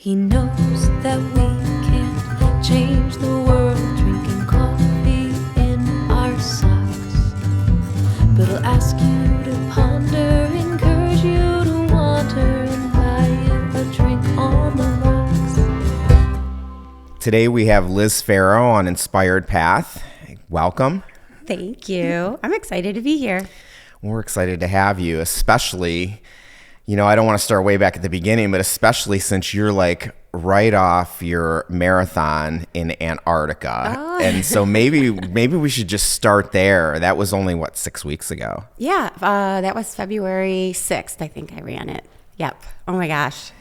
He knows that we can't change the world drinking coffee in our socks. But he'll ask you to ponder, encourage you to wander, and buy you a drink on the rocks. Today we have Liz Ferro on Inspired Path. Welcome. Thank you. I'm excited to be here. We're excited to have you, especially, I don't want to start way back at the beginning, but especially since you're like right off your marathon in Antarctica. Oh. And so maybe we should just start there. That was only, 6 weeks ago? Yeah, that was February 6th, I think I ran it. Yep. Oh my gosh.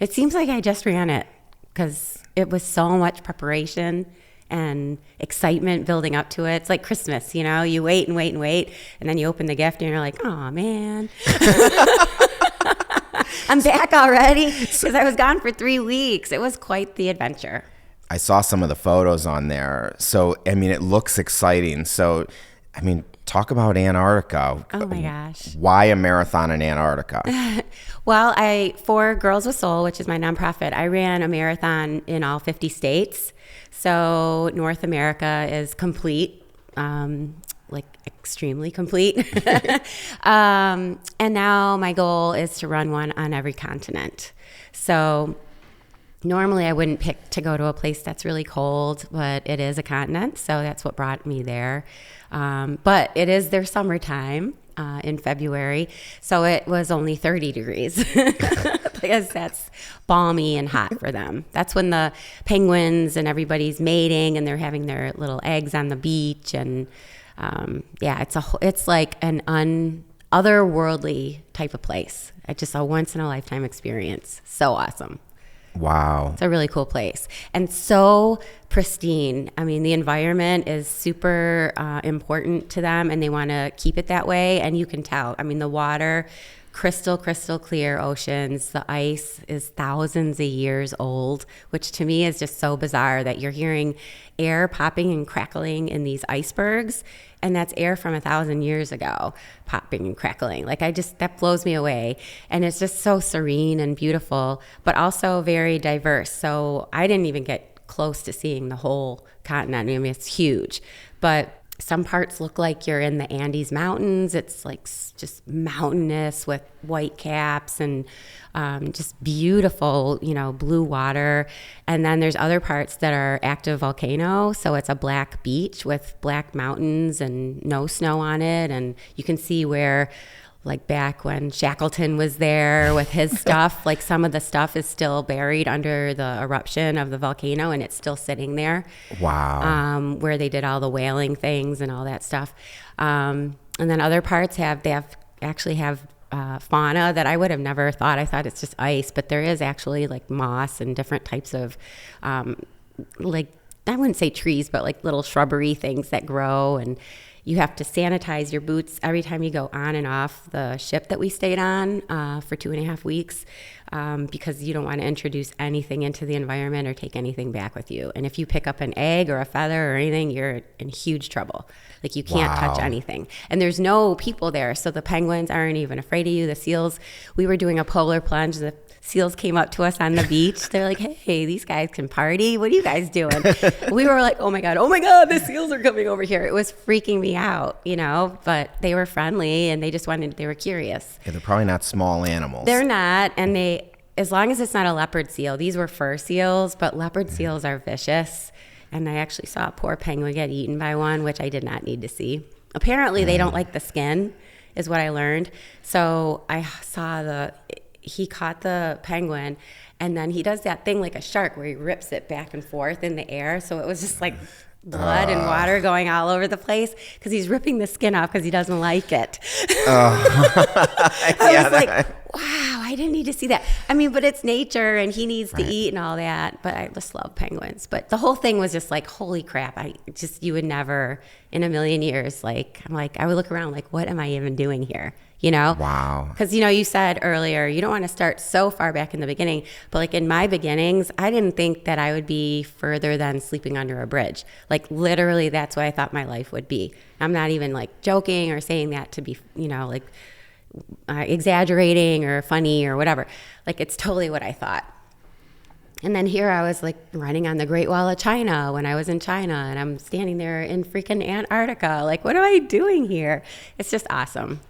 It seems like I just ran it because it was so much preparation and excitement building up to it. It's like Christmas, you wait and wait and wait, and then you open the gift and you're like, oh man. I'm back already because I was gone for 3 weeks. It was quite the adventure. I saw some of the photos on there. So, it looks exciting. So, talk about Antarctica. Oh my gosh. Why a marathon in Antarctica? Well, for Girls with Soul, which is my nonprofit, I ran a marathon in all 50 states. So North America is complete, extremely complete. And now my goal is to run one on every continent. So normally I wouldn't pick to go to a place that's really cold, but it is a continent. So that's what brought me there. But it is their summertime in February. So it was only 30 degrees because that's balmy and hot for them. That's when the penguins and everybody's mating and they're having their little eggs on the beach. And it's like an otherworldly type of place. It's just a once in a lifetime experience. So awesome. Wow. It's a really cool place and so pristine. The environment is super important to them and they want to keep it that way. And you can tell, the water, crystal clear oceans. The ice is thousands of years old, which to me is just so bizarre that you're hearing air popping and crackling in these icebergs. And that's air from 1,000 years ago, popping and crackling. That blows me away. And it's just so serene and beautiful, but also very diverse. So I didn't even get close to seeing the whole continent. It's huge, but some parts look like you're in the Andes Mountains. It's like just mountainous with white caps and just beautiful, blue water. And then there's other parts that are active volcano. So it's a black beach with black mountains and no snow on it. And you can see where, like back when Shackleton was there with his stuff, like some of the stuff is still buried under the eruption of the volcano and it's still sitting there. Wow. Where they did all the whaling things and all that stuff. And then other parts actually have fauna that I would have never thought. I thought it's just ice, but there is actually like moss and different types of I wouldn't say trees, but like little shrubbery things that grow. And you have to sanitize your boots every time you go on and off the ship that we stayed on for 2.5 weeks because you don't want to introduce anything into the environment or take anything back with you. And if you pick up an egg or a feather or anything, you're in huge trouble. Like you can't touch anything. And there's no people there. So the penguins aren't even afraid of you. The seals, we were doing a polar plunge. The seals came up to us on the beach. They're like, hey, these guys can party. What are you guys doing? We were like, oh my God, the seals are coming over here. It was freaking me out, but they were friendly and they were curious. Yeah, they're probably not small animals. They're not. And as long as it's not a leopard seal, these were fur seals, but leopard seals are vicious. And I actually saw a poor penguin get eaten by one, which I did not need to see. Apparently they don't like the skin is what I learned. So I saw he caught the penguin and then he does that thing like a shark where he rips it back and forth in the air. So it was just like blood and water going all over the place because he's ripping the skin off because he doesn't like it. I was like, wow, I didn't need to see that. But it's nature and he needs to eat and all that. But I just love penguins. But the whole thing was just like, holy crap. You would never in a million years, I would look around like, what am I even doing here? Wow. Because, you said earlier, you don't want to start so far back in the beginning. But in my beginnings, I didn't think that I would be further than sleeping under a bridge. Literally, that's what I thought my life would be. I'm not even joking or saying that to be, exaggerating or funny or whatever. It's totally what I thought. And then here I was like running on the Great Wall of China when I was in China, and I'm standing there in freaking Antarctica. Like, what am I doing here? It's just awesome.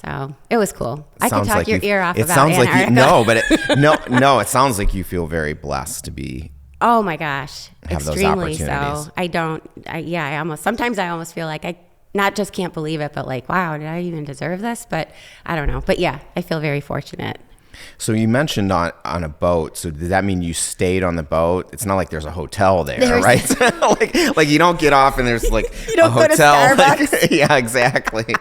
So it was cool. I could talk your ear off about Antarctica. No, it sounds like you feel very blessed to be. Oh my gosh, have those extremely so. opportunities. Sometimes I almost feel like I not just can't believe it, but like, wow, did I even deserve this? But I don't know. But yeah, I feel very fortunate. So you mentioned on a boat. So does that mean you stayed on the boat? It's not like there's a hotel there, right? like you don't get off and there's like you don't a hotel. Go to Starbucks. Yeah, exactly.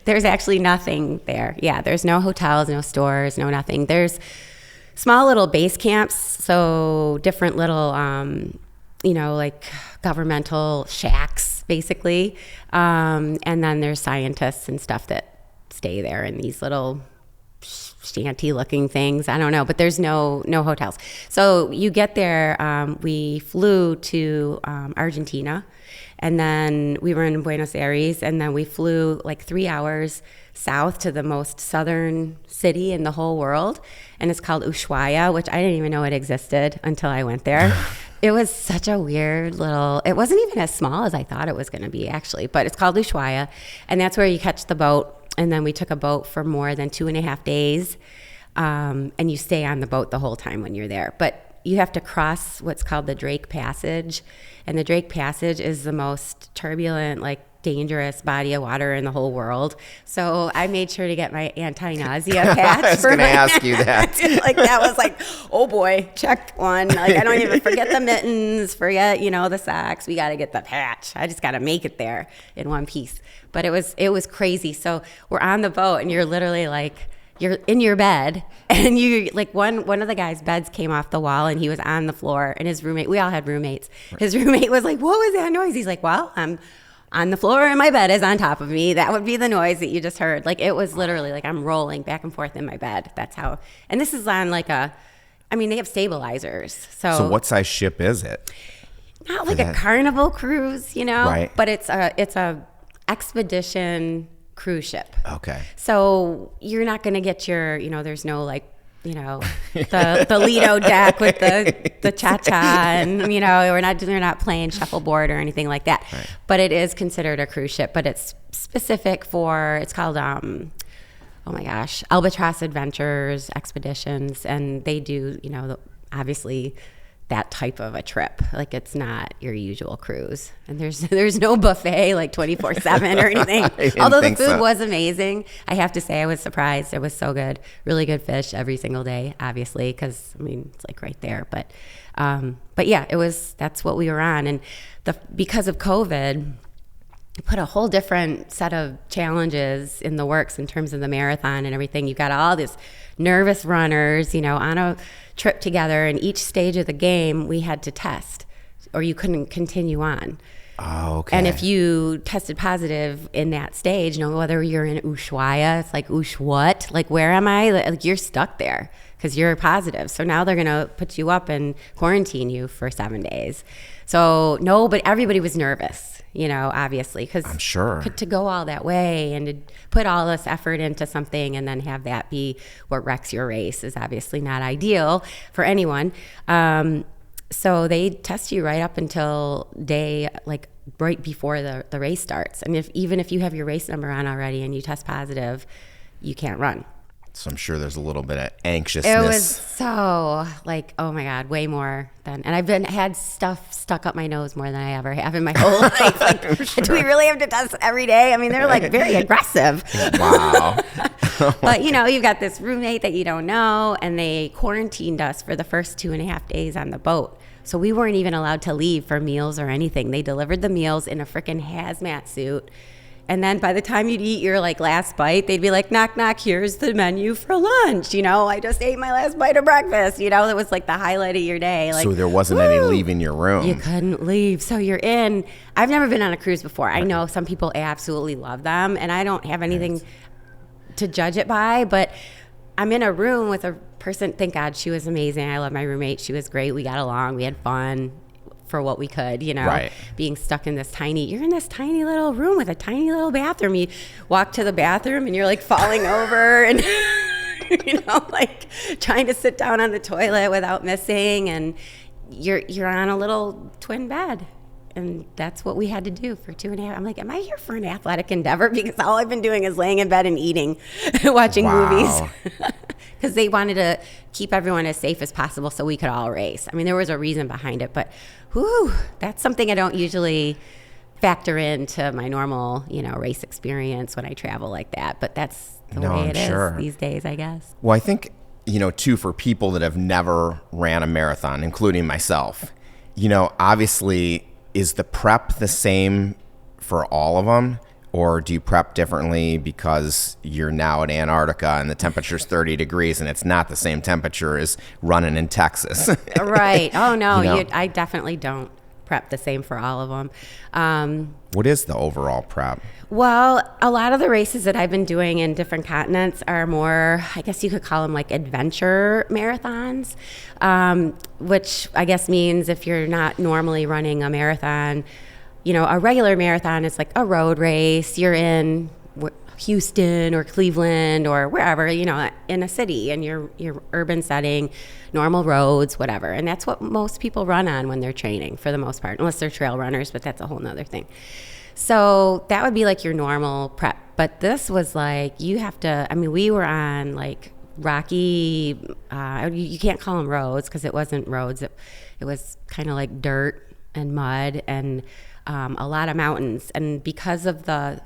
There's actually nothing there. Yeah, there's no hotels, no stores, no nothing. There's small little base camps, so different little, like governmental shacks, basically. And then there's scientists and stuff that stay there in these little shanty looking things. I don't know, but there's no hotels. So you get there, we flew to Argentina, and then we were in Buenos Aires, and then we flew like 3 hours south to the most southern city in the whole world, and it's called Ushuaia, which I didn't even know it existed until I went there. It was such a weird little, it wasn't even as small as I thought it was going to be, actually, but it's called Ushuaia, and that's where you catch the boat. And then we took a boat for more than 2.5 days, and you stay on the boat the whole time when you're there. But you have to cross what's called the Drake Passage, and the Drake Passage is the most turbulent, like dangerous body of water in the whole world. So I made sure to get my anti-nausea patch. I was going to ask you that. Like that was like, oh boy, check one. Like I don't even forget the mittens, forget, the socks. We got to get the patch. I just got to make it there in one piece. But it was crazy. So we're on the boat and you're literally like, you're in your bed and you like one of the guys' beds came off the wall and he was on the floor, and his roommate, we all had roommates. His roommate was like, what was that noise? He's like, well, I'm on the floor and my bed is on top of me. That would be the noise that you just heard. Like it was literally like I'm rolling back and forth in my bed. That's how, and this is on like they have stabilizers. So what size ship is it? Not like a Carnival cruise, Right. But it's a expedition cruise ship. Okay. So you're not going to get your, there's no like, the Lido deck with the cha-cha and, we're not playing shuffleboard or anything like that. Right. But it is considered a cruise ship, but it's specific it's called, oh my gosh, Albatross Adventures Expeditions. And they do, obviously that type of a trip. Like it's not your usual cruise. And there's no buffet like 24/7 or anything. Although the food was amazing. I have to say I was surprised. It was so good. Really good fish every single day, obviously, because it's like right there. But yeah, that's what we were on. And because of COVID, it put a whole different set of challenges in the works in terms of the marathon and everything. You got all this nervous runners, on a trip together, and each stage of the game we had to test or you couldn't continue on. Oh, okay. And if you tested positive in that stage, whether you're in Ushuaia, it's like, what? Like, where am I? Like, you're stuck there because you're positive. So now they're going to put you up and quarantine you for 7 days. So but everybody was nervous, obviously, because I'm sure to go all that way and to put all this effort into something and then have that be what wrecks your race is obviously not ideal for anyone. So they test you right up until day, like right before the race starts. And even if you have your race number on already and you test positive, you can't run. So I'm sure there's a little bit of anxiousness. It was so like, oh my God, way more than, and I've had stuff stuck up my nose more than I ever have in my whole life. Like, Sure. Do we really have to test every day? They're like very aggressive. Wow. But you've got this roommate that you don't know, and they quarantined us for the first 2.5 days on the boat. So we weren't even allowed to leave for meals or anything. They delivered the meals in a freaking hazmat suit. And then by the time you'd eat your last bite, they'd be like, knock, knock, here's the menu for lunch. I just ate my last bite of breakfast. It was like the highlight of your day. So there wasn't any leaving your room. You couldn't leave. So you're in. I've never been on a cruise before. I know some people absolutely love them, and I don't have anything to judge it by, but I'm in a room with a person. Thank God she was amazing. I love my roommate. She was great. We got along. We had fun for what we could, Right. Being stuck in you're in this tiny little room with a tiny little bathroom. You walk to the bathroom and you're like falling over and like trying to sit down on the toilet without missing, and you're on a little twin bed. And that's what we had to do for 2.5. I'm like, am I here for an athletic endeavor? Because all I've been doing is laying in bed and eating, watching movies. Because they wanted to keep everyone as safe as possible so we could all race. I mean, there was a reason behind it, but that's something I don't usually factor into my normal, race experience when I travel like that. But that's the way it is these days, I guess. Well, I think, too, for people that have never ran a marathon, including myself, obviously, is the prep the same for all of them? Or do you prep differently because you're now in Antarctica and the temperature's 30 degrees and it's not the same temperature as running in Texas? Right. Oh, no, I definitely don't prep the same for all of them. What is the overall prep? Well, a lot of the races that I've been doing in different continents are more, I guess you could call them like adventure marathons, which I guess means if you're not normally running a marathon, a regular marathon is like a road race. You're in Houston or Cleveland or wherever, in a city, and your urban setting, normal roads, whatever. And that's what most people run on when they're training for the most part, unless they're trail runners, but that's a whole nother thing. So that would be like your normal prep. But this was like, we were on like rocky, you can't call them roads because it wasn't roads. It was kind of like dirt and mud and a lot of mountains. And because of the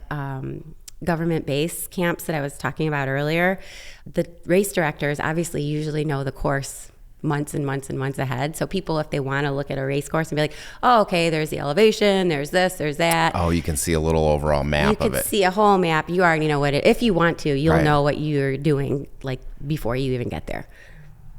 government base camps that I was talking about earlier, the race directors obviously usually know the course months and months and months ahead. So people, if they want to look at a race course and be like, oh, okay, there's the elevation, there's this, there's that. Oh, you can see a little overall map of it. You can see a whole map. You already know if you want to, you'll know what you're doing like before you even get there.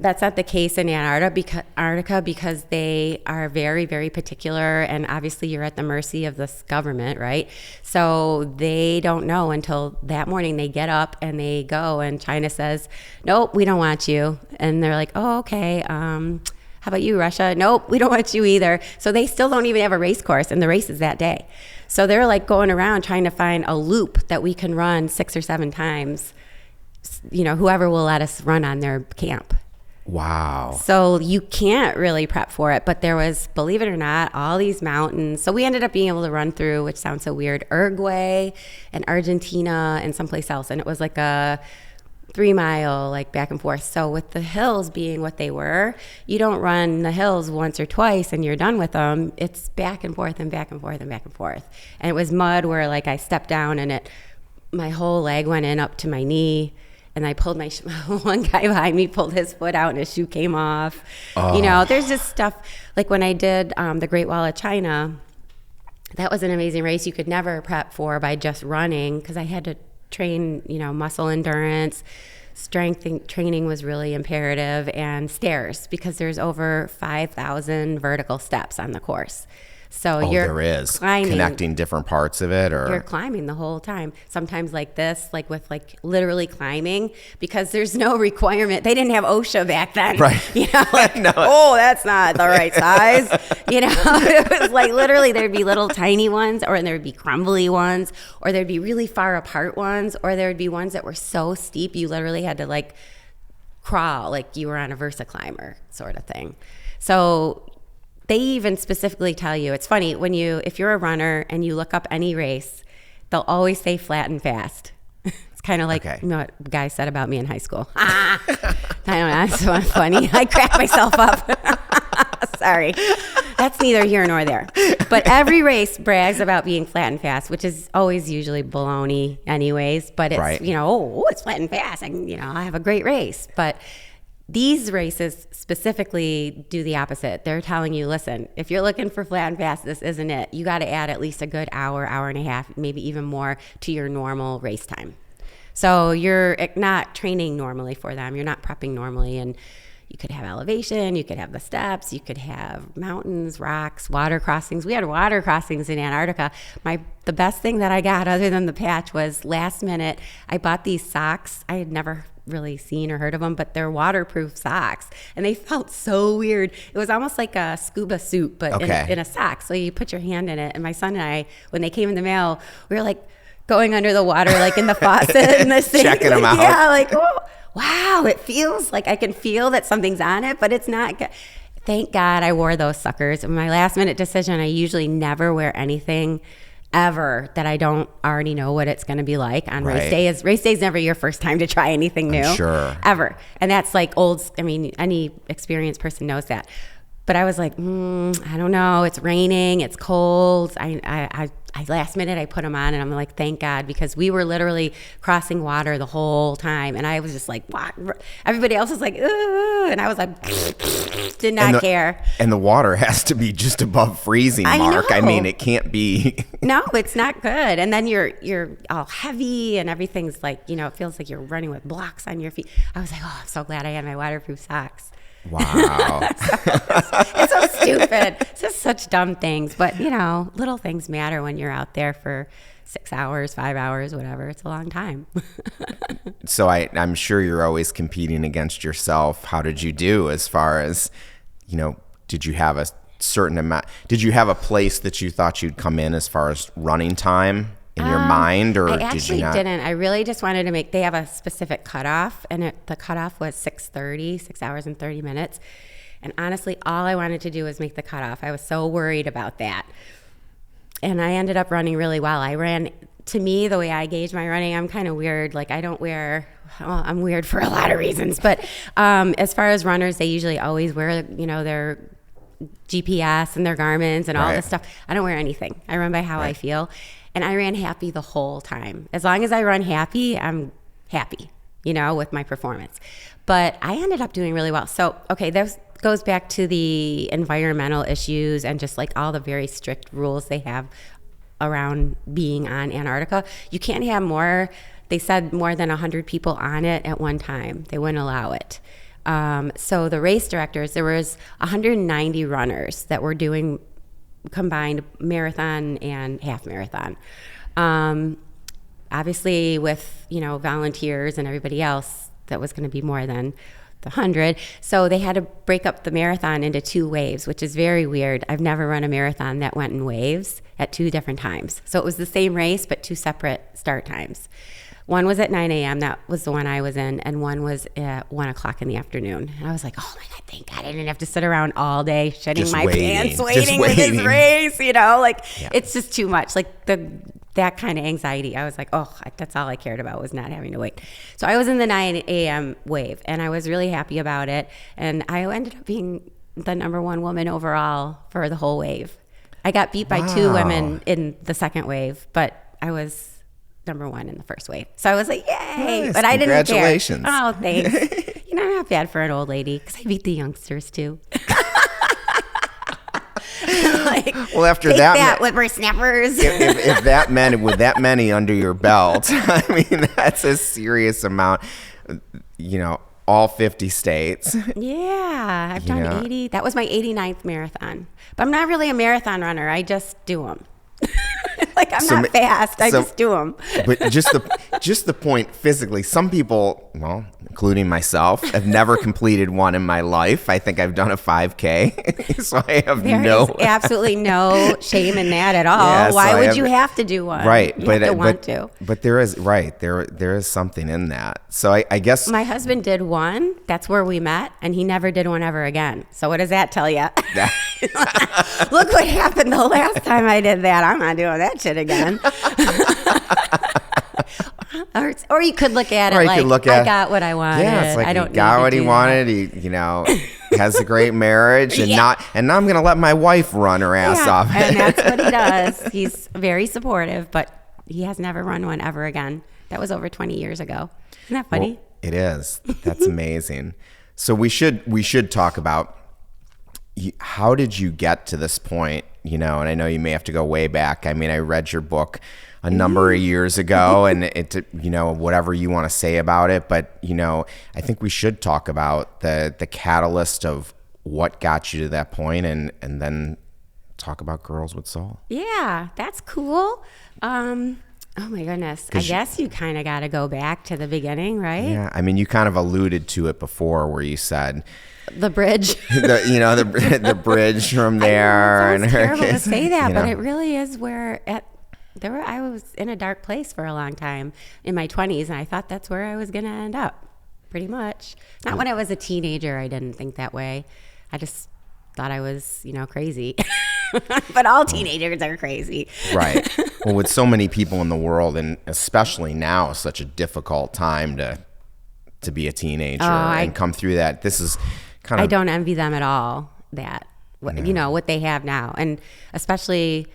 That's not the case in Antarctica because they are very, very particular, and obviously you're at the mercy of this government, right? So they don't know until that morning. They get up and they go, and China says, nope, we don't want you. And they're like, oh, okay. How about you, Russia? Nope, we don't want you either. So they still don't even have a race course, and the race is that day. So they're like going around trying to find a loop that we can run 6 or 7 times, whoever will let us run on their camp. Wow. So you can't really prep for it, but there was, believe it or not, all these mountains. So we ended up being able to run through, which sounds so weird, Uruguay and Argentina and someplace else. And it was like a 3-mile, like back and forth. So with the hills being what they were, you don't run the hills once or twice and you're done with them. It's back and forth and back and forth and back and forth. And it was mud where like I stepped down and my whole leg went in up to my knee. And I pulled one guy behind me pulled his foot out and his shoe came off. Oh. There's just stuff like when I did the Great Wall of China, that was an amazing race you could never prep for by just running because I had to train, muscle endurance, strength training was really imperative, and stairs because there's over 5,000 vertical steps on the course. So there is climbing, connecting different parts of it, or you're climbing the whole time. Sometimes like this, like with like literally climbing, because there's no requirement. They didn't have OSHA back then, right? Oh, that's not the right size. It was like literally there'd be little tiny ones, or there'd be crumbly ones, or there'd be really far apart ones, or there'd be ones that were so steep you literally had to like crawl, like you were on a Versa climber sort of thing. So they even specifically tell you, it's funny, if you're a runner and you look up any race, they'll always say flat and fast. It's kind of like what guys said about me in high school. I don't know, that's so funny. I cracked myself up. Sorry. That's neither here nor there. But every race brags about being flat and fast, which is always usually baloney anyways. But it's, it's flat and fast. I have a great race. But these races specifically do the opposite. They're telling you, listen, if you're looking for flat and fast, this isn't it. You got to add at least a good hour and a half, maybe even more to your normal race time. So you're not training normally for them. You're not prepping normally. And you could have elevation, you could have the steps, you could have mountains, rocks, water crossings. We had water crossings in Antarctica. The best thing that I got other than the patch was last minute, I bought these socks. I had never really seen or heard of them, but they're waterproof socks, and they felt so weird. It was almost like a scuba suit, but in a sock. So you put your hand in it, and my son and I, when they came in the mail, we were like going under the water, like in the faucet in the sink. Checking them out. Yeah, like, wow, it feels like I can feel that something's on it, but it's not good. Thank God I wore those suckers. In my last minute decision, I usually never wear anything ever that I don't already know what it's going to be like on race day. Race day is never your first time to try anything new. Sure. Ever. And that's like any experienced person knows that. But I was like, I don't know. It's raining. It's cold. I last minute I put them on, and I'm like, thank God, because we were literally crossing water the whole time, and I was just like, what? Everybody else was like, ooh, and I was like, did not care. And the water has to be just above freezing mark. I mean, it can't be. No, it's not good. And then you're all heavy, and everything's like, it feels like you're running with blocks on your feet. I was like, oh, I'm so glad I had my waterproof socks. Wow. It's so stupid. It's just such dumb things. But, little things matter when you're out there for 6 hours, 5 hours, whatever. It's a long time. So I'm sure you're always competing against yourself. How did you do as far as, did you have a certain amount? Did you have a place that you thought you'd come in as far as running time in your mind, or did you not? I actually didn't. I really just wanted to they have a specific cutoff, and the cutoff was 6:30, 6 hours and 30 minutes. And honestly, all I wanted to do was make the cutoff. I was so worried about that. And I ended up running really well. To me, the way I gauge my running, I'm kind of weird. Like, I'm weird for a lot of reasons. But as far as runners, they usually always wear, their GPS and their Garmins and all this stuff. I don't wear anything. I run by how I feel. And I ran happy the whole time. As long as I run happy, I'm happy, with my performance. But I ended up doing really well. So, okay, this goes back to the environmental issues and just like all the very strict rules they have around being on Antarctica. You can't have they said more than 100 people on it at one time. They wouldn't allow it. So the race directors, there was 190 runners that were doing combined marathon and half marathon. Obviously with, volunteers and everybody else, that was going to be more than the 100. So they had to break up the marathon into 2 waves, which is very weird. I've never run a marathon that went in waves at 2 different times. So it was the same race, but 2 separate start times. One was at 9 a.m. That was the one I was in. And one was at 1 o'clock in the afternoon. And I was like, oh my God, thank God I didn't have to sit around all day shitting my pants waiting for this race. It's just too much. Like that kind of anxiety. I was like, oh, that's all I cared about was not having to wait. So I was in the 9 a.m. wave, and I was really happy about it. And I ended up being the number 1 woman overall for the whole wave. I got beat by 2 women in the second wave, but I was number 1 in the first wave. So I was like, yay. Nice. But I didn't care. Congratulations. Oh, thanks. I'm not bad for an old lady because I beat the youngsters too. Well, after take that whippersnappers. if that meant with that many under your belt, I mean, that's a serious amount. All 50 states. Yeah, I've done 80. That was my 89th marathon. But I'm not really a marathon runner. I just do them. I'm not fast. I just do them. But just the point physically, some people, well, including myself, have never completed one in my life. I think I've done a 5K, so I have There is absolutely no shame in that at all. Yeah, Why would you have to do one? Right, you have to want to. But there is there is something in that. So I guess my husband did one. That's where we met, and he never did one ever again. So what does that tell you? Look what happened the last time I did that. I'm not doing that shit again. Or you could look at it like, I got what I wanted. Yeah, it's like I don't he got need what to he do wanted. that. He has a great marriage, and now I'm going to let my wife run her ass off. And that's what he does. He's very supportive, but he has never run one ever again. That was over 20 years ago. Isn't that funny? Well, it is. That's amazing. So we should talk about how did you get to this point? And I know you may have to go way back. I mean, I read your book a number of years ago, and it, whatever you want to say about it, but I think we should talk about the catalyst of what got you to that point, and then talk about Girls with Soul. Yeah, that's cool. Oh my goodness. I guess you kind of got to go back to the beginning, right? Yeah. I mean, you kind of alluded to it before where you said the bridge. the bridge from there. I know, it sounds terrible to say that, but it really is I was in a dark place for a long time in my 20s, and I thought that's where I was going to end up. pretty much. Not when I was a teenager, I didn't think that way. I just thought I was, crazy. But all teenagers are crazy. Right. Well, with so many people in the world, and especially now, such a difficult time to be a teenager and come through that. This is kind of... I don't envy them at all, what they have now. And especially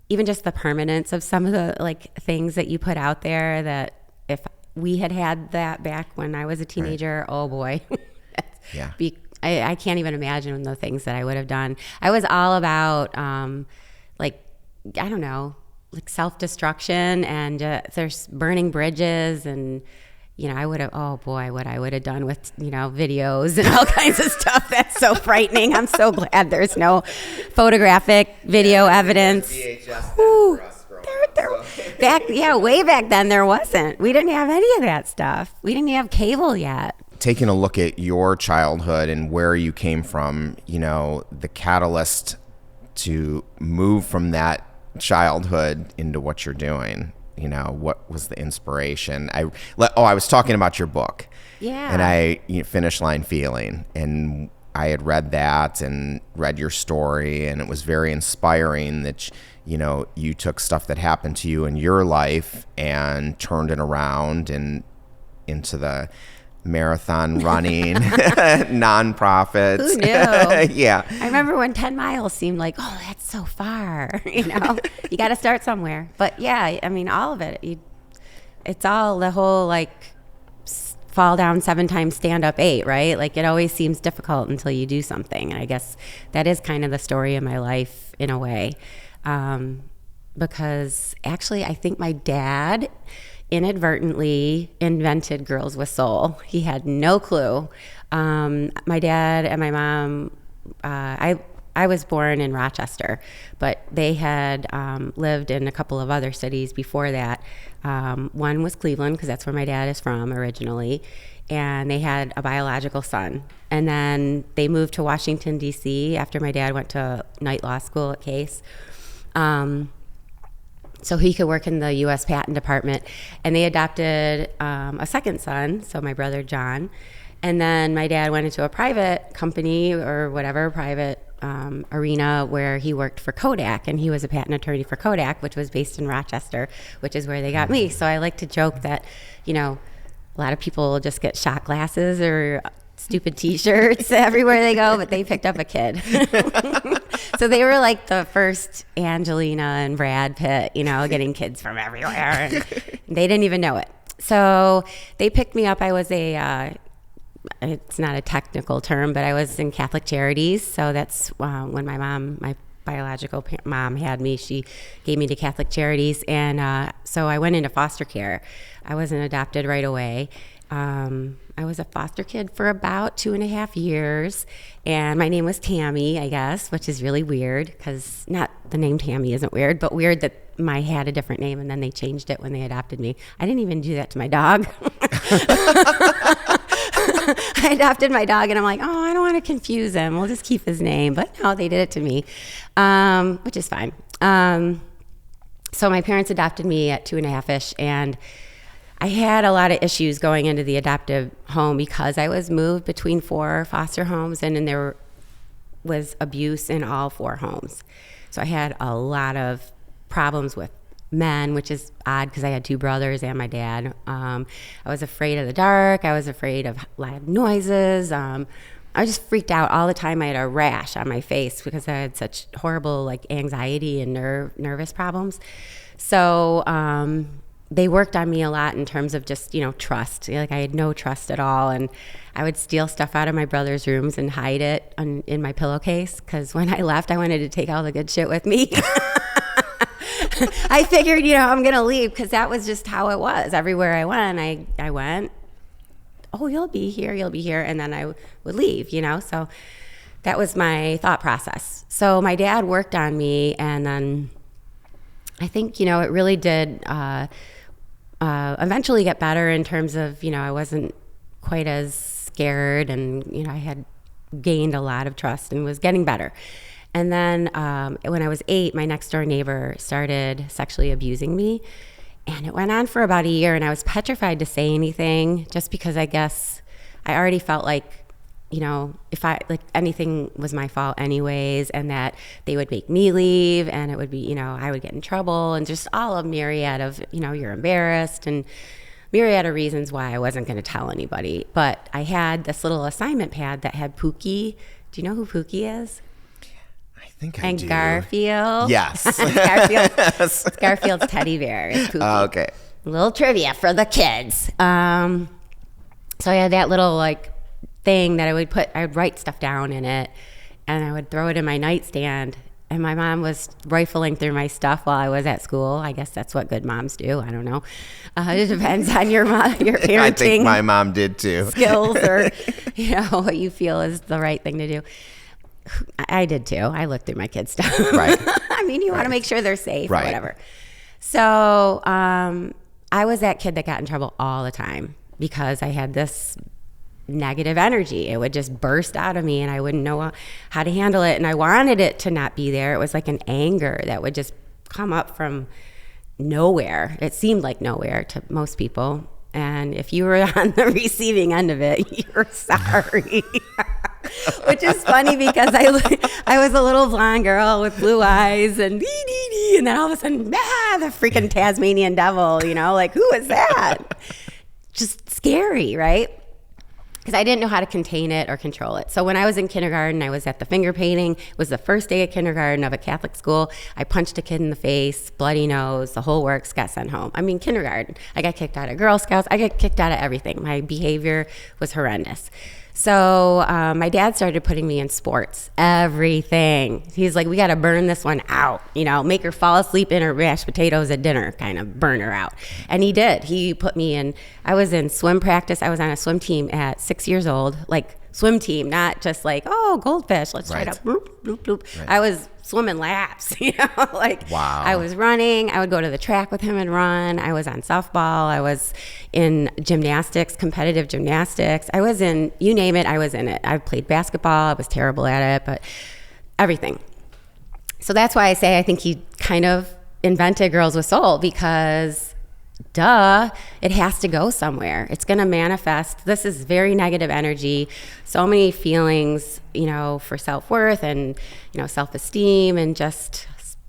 even just the permanence of some of the things that you put out there, that if we had that back when I was a teenager, oh boy. Yeah. I can't even imagine the things that I would have done. I was all about, I don't know, self-destruction and there's burning bridges and, I would have, oh boy, what I would have done with, videos and all kinds of stuff. That's so frightening. I'm so glad there's no photographic video evidence. Ooh, way back then there wasn't. We didn't have any of that stuff. We didn't have cable yet. Taking a look at your childhood and where you came from, the catalyst to move from that childhood into what you're doing, what was the inspiration? I was talking about your book. Yeah. And Finish Line Feeling, and I had read that and read your story, and it was very inspiring that, you took stuff that happened to you in your life and turned it around and into the marathon running nonprofits. Who knew? Yeah. I remember when 10 miles seemed like, oh, that's so far. You got to start somewhere. But yeah, I mean, all of it. It's all the whole fall down 7 times, stand up 8, right? It always seems difficult until you do something. And I guess that is kind of the story of my life in a way. Because actually, I think my dad inadvertently invented Girls with Soul. He had no clue. My dad and my mom, I was born in Rochester, but they had lived in a couple of other cities before that. One was Cleveland, because that's where my dad is from originally, and they had a biological son. And then they moved to Washington, D.C. after my dad went to night law school at Case. So he could work in the U.S. Patent Department. And they adopted a second son, so my brother John. And then my dad went into a private company or whatever, private arena where he worked for Kodak. And he was a patent attorney for Kodak, which was based in Rochester, which is where they got me. So I like to joke that, a lot of people just get shot glasses or stupid T-shirts everywhere they go, but they picked up a kid. So they were like the first Angelina and Brad Pitt, getting kids from everywhere. And they didn't even know it. So they picked me up. I was it's not a technical term, but I was in Catholic Charities. So that's when my biological mom had me. She gave me to Catholic Charities. And so I went into foster care. I wasn't adopted right away. I was a foster kid for about 2.5 years, and my name was Tammy, I guess, which is really weird because the name Tammy isn't weird, but weird that I had a different name and then they changed it when they adopted me. I didn't even do that to my dog. I adopted my dog and I'm like, oh, I don't want to confuse him. We'll just keep his name. But no, they did it to me, which is fine. So my parents adopted me at 2.5-ish, and I had a lot of issues going into the adoptive home because I was moved between 4 foster homes, and there was abuse in all 4 homes. So I had a lot of problems with men, which is odd because I had 2 brothers and my dad. I was afraid of the dark. I was afraid of loud noises. I just freaked out all the time. I had a rash on my face because I had such horrible anxiety and nervous problems. So they worked on me a lot in terms of just, trust. I had no trust at all. And I would steal stuff out of my brother's rooms and hide it in my pillowcase because when I left, I wanted to take all the good shit with me. I figured, I'm going to leave because that was just how it was. Everywhere I went, I went, oh, you'll be here. And then I would leave, So that was my thought process. So my dad worked on me, and then I think, it really did eventually get better in terms of, I wasn't quite as scared, and, I had gained a lot of trust and was getting better. And then when I was 8, my next door neighbor started sexually abusing me, and it went on for about a year, and I was petrified to say anything just because I guess I already felt like, if anything was my fault anyways, and that they would make me leave, and it would be, I would get in trouble, and just all a myriad of, you're embarrassed, and myriad of reasons why I wasn't going to tell anybody. But I had this little assignment pad that had Pookie. Do you know who Pookie is? I think I do. And Garfield. Yes. Garfield's teddy bear is Pookie. Oh, okay. A little trivia for the kids. So I had that little thing that I would write stuff down in it, and I would throw it in my nightstand. And my mom was rifling through my stuff while I was at school. I guess that's what good moms do. I don't know. It depends on your parenting. I think my mom did too. Skills or what you feel is the right thing to do. I did too. I looked through my kids' stuff. Right. I mean, you want to make sure they're safe or right. whatever. So I was that kid that got in trouble all the time because I had this negative energy. It would just burst out of me and I wouldn't know how to handle it. And I wanted it to not be there. It was like an anger that would just come up from nowhere. It seemed like nowhere to most people. And if you were on the receiving end of it, you're sorry. Which is funny because I was a little blonde girl with blue eyes and then all of a sudden, the freaking Tasmanian devil, who is that? Just scary, right? Because I didn't know how to contain it or control it. So when I was in kindergarten, I was at the finger painting. It was the first day of kindergarten of a Catholic school. I punched a kid in the face, bloody nose, the whole works, got sent home. I mean, kindergarten. I got kicked out of Girl Scouts. I got kicked out of everything. My behavior was horrendous. So my dad started putting me in sports, everything. He's like, we got to burn this one out, make her fall asleep in her mashed potatoes at dinner, kind of burn her out. And he did. He put me in, I was in swim practice. I was on a swim team at 6 years old, swim team, not just goldfish, let's try to bloop, bloop, bloop. Right. I was swimming laps, Wow. I was running. I would go to the track with him and run. I was on softball. I was in gymnastics, competitive gymnastics. I was in, you name it, I was in it. I played basketball. I was terrible at it, but everything. So that's why I say I think he kind of invented Girls with Soul because it has to go somewhere. It's going to manifest. This is very negative energy. So many feelings, for self-worth and, self-esteem and just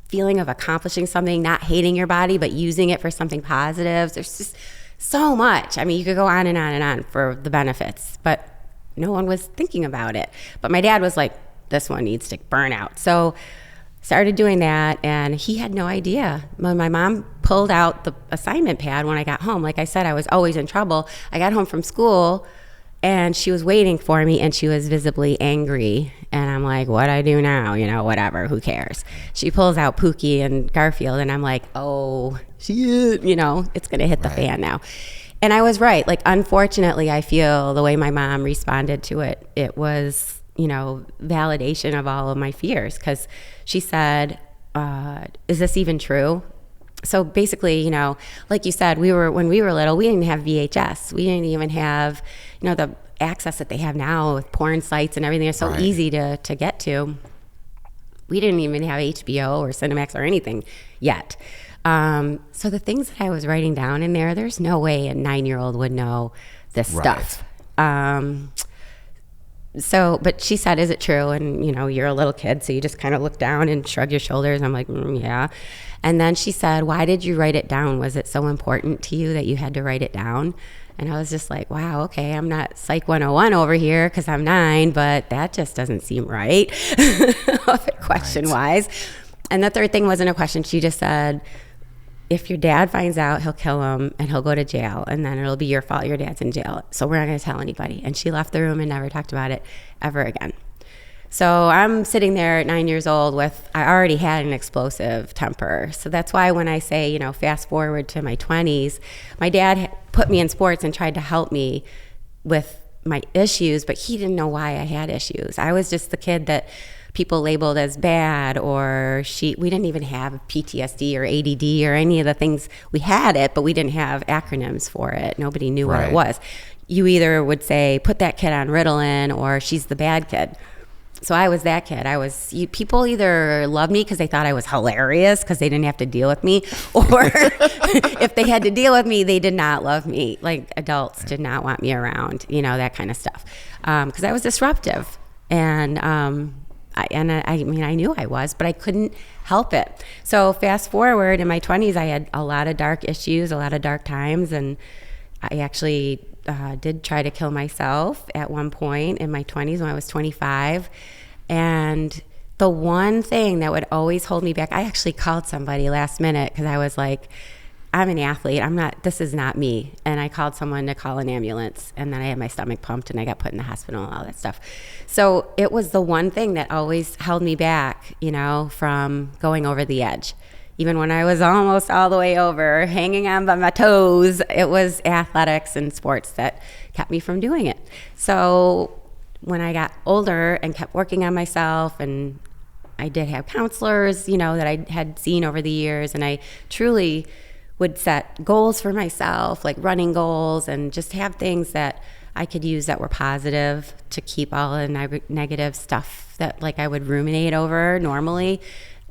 feeling of accomplishing something, not hating your body, but using it for something positive. There's just so much. I mean, you could go on and on and on for the benefits, but no one was thinking about it. But my dad was like, this one needs to burn out. So started doing that, and he had no idea. When my mom pulled out the assignment pad when I got home, like I said, I was always in trouble. I got home from school, and she was waiting for me, and she was visibly angry. And I'm like, what do I do now? Whatever, who cares? She pulls out Pookie and Garfield, and I'm like, oh, shit, it's going to hit the fan now. And I was right. Unfortunately, I feel the way my mom responded to it, it was validation of all of my fears, because she said, is this even true? So basically, like you said, when we were little, we didn't have VHS. We didn't even have, the access that they have now with porn sites and everything. It's so easy to get to. We didn't even have HBO or Cinemax or anything yet. So the things that I was writing down in there's no way a 9-year-old would know this stuff. So, but she said, is it true? And, you're a little kid, so you just kind of look down and shrug your shoulders. I'm like, yeah. And then she said, why did you write it down? Was it so important to you that you had to write it down? And I was just like, wow, okay, I'm not Psych 101 over here because I'm 9, but that just doesn't seem right, question-wise. And the third thing wasn't a question. She just said, if your dad finds out, he'll kill him and he'll go to jail, and then it'll be your fault your dad's in jail. So we're not going to tell anybody. And she left the room and never talked about it ever again. So I'm sitting there at 9 years old I already had an explosive temper. So that's why when I say, fast forward to my 20s, my dad put me in sports and tried to help me with my issues, but he didn't know why I had issues. I was just the kid that people labeled as bad, or we didn't even have PTSD or ADD or any of the things. We had it, but we didn't have acronyms for it. Nobody knew what it was. You either would say, put that kid on Ritalin, or she's the bad kid. So I was that kid. People either loved me because they thought I was hilarious because they didn't have to deal with me, or if they had to deal with me, they did not love me. Like adults did not want me around, that kind of stuff, because I was disruptive, and I mean I knew I was, but I couldn't help it. So fast forward in my 20s, I had a lot of dark issues, a lot of dark times, and I actually did try to kill myself at one point in my 20s when I was 25. And the one thing that would always hold me back, I actually called somebody last minute because I was like, I'm an athlete. This is not me. And I called someone to call an ambulance, and then I had my stomach pumped and I got put in the hospital and all that stuff. So it was the one thing that always held me back, from going over the edge. Even when I was almost all the way over, hanging on by my toes, it was athletics and sports that kept me from doing it. So when I got older and kept working on myself, and I did have counselors, that I had seen over the years, and I truly would set goals for myself, like running goals, and just have things that I could use that were positive to keep all the negative stuff that like I would ruminate over normally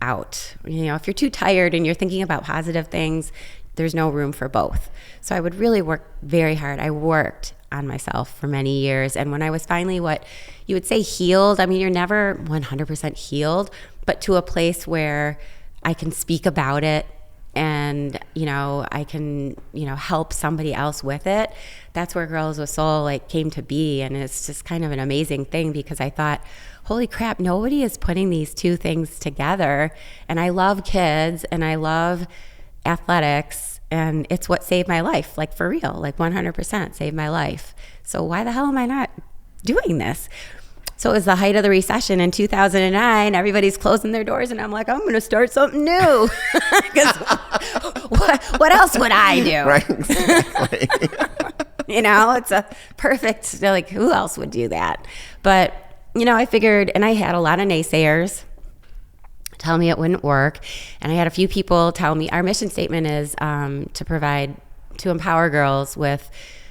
out. If you're too tired and you're thinking about positive things, there's no room for both. So I would really work very hard. I worked on myself for many years. And when I was finally what you would say healed, I mean, you're never 100% healed, but to a place where I can speak about it and, I can, help somebody else with it. That's where Girls with Soul came to be. And it's just kind of an amazing thing because I thought, holy crap, nobody is putting these two things together. And I love kids and I love athletics, and it's what saved my life, for real, 100% saved my life. So why the hell am I not doing this? So it was the height of the recession in 2009. Everybody's closing their doors, and I'm like, I'm going to start something new. Because what else would I do? Right, exactly. It's a perfect, who else would do that? But I figured, and I had a lot of naysayers tell me it wouldn't work. And I had a few people tell me our mission statement is to empower girls with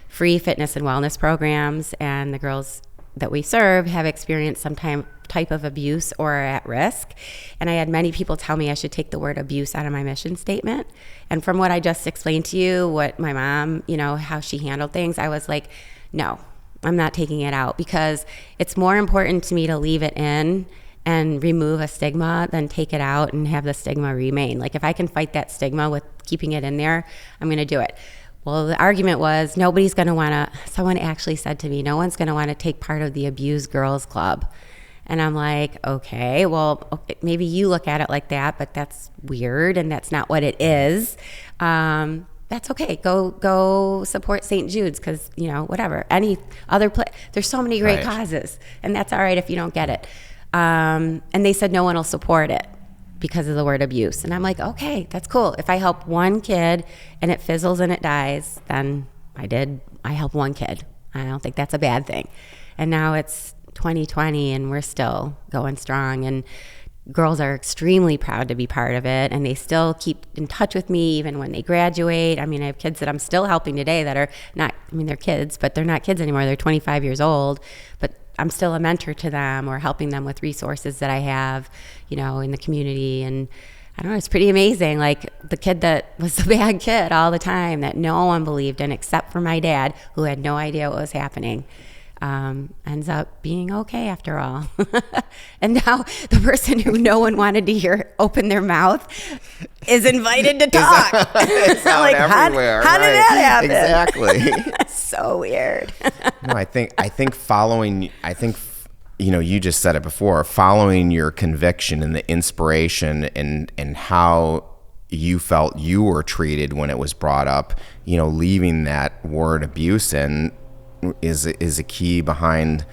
free fitness and wellness programs. And the girls that we serve have experienced some type of abuse or are at risk. And I had many people tell me I should take the word abuse out of my mission statement. And from what I just explained to you, what my mom, how she handled things, I was like, no, I'm not taking it out, because it's more important to me to leave it in and remove a stigma than take it out and have the stigma remain. If I can fight that stigma with keeping it in there, I'm going to do it. Well, the argument was nobody's going to want to, someone actually said to me, no one's going to want to take part of the Abused Girls Club. And I'm like, okay, well, maybe you look at it like that, but that's weird and that's not what it is. That's okay. Go support St. Jude's because, whatever. Any other place. There's so many great causes, and that's all right if you don't get it. And they said no one will support it because of the word abuse. And I'm like, okay, that's cool. If I help one kid and it fizzles and it dies, then I helped one kid. I don't think that's a bad thing. And now it's 2020 and we're still going strong, and girls are extremely proud to be part of it, and they still keep in touch with me even when they graduate. I mean, I have kids that I'm still helping today that are not, they're kids, but they're not kids anymore. They're 25 years old, but I'm still a mentor to them or helping them with resources that I have, in the community. And I don't know, it's pretty amazing. The kid that was the bad kid all the time that no one believed in except for my dad, who had no idea what was happening, ends up being okay after all. And now the person who no one wanted to hear open their mouth is invited to talk. It's out everywhere. How did that happen? Exactly. That's so weird. No, I think following, you just said it before, following your conviction and the inspiration and how you felt you were treated when it was brought up, leaving that word abuse in is a key behind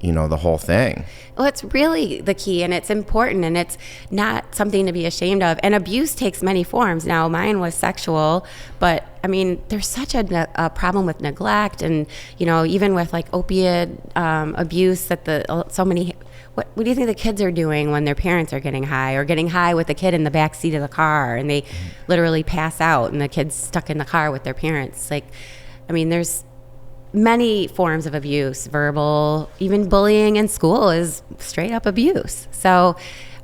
the whole thing. Well, it's really the key, and it's important, and it's not something to be ashamed of. And abuse takes many forms. Now, mine was sexual, but there's such a problem with neglect, and even with opiate abuse that so many. What do you think the kids are doing when their parents are getting high, or getting high with the kid in the back seat of the car, and they literally pass out, and the kid's stuck in the car with their parents? There's many forms of abuse, verbal, even bullying in school is straight up abuse. So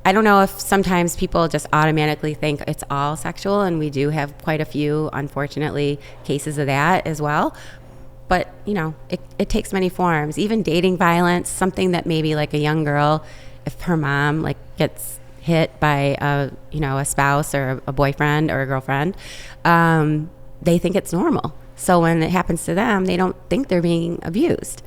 I don't know if sometimes people just automatically think it's all sexual, and we do have quite a few, unfortunately, cases of that as well. But, it takes many forms. Even dating violence, something that maybe like a young girl, if her mom like gets hit by a spouse or a boyfriend or a girlfriend, they think it's normal. So when it happens to them, they don't think they're being abused,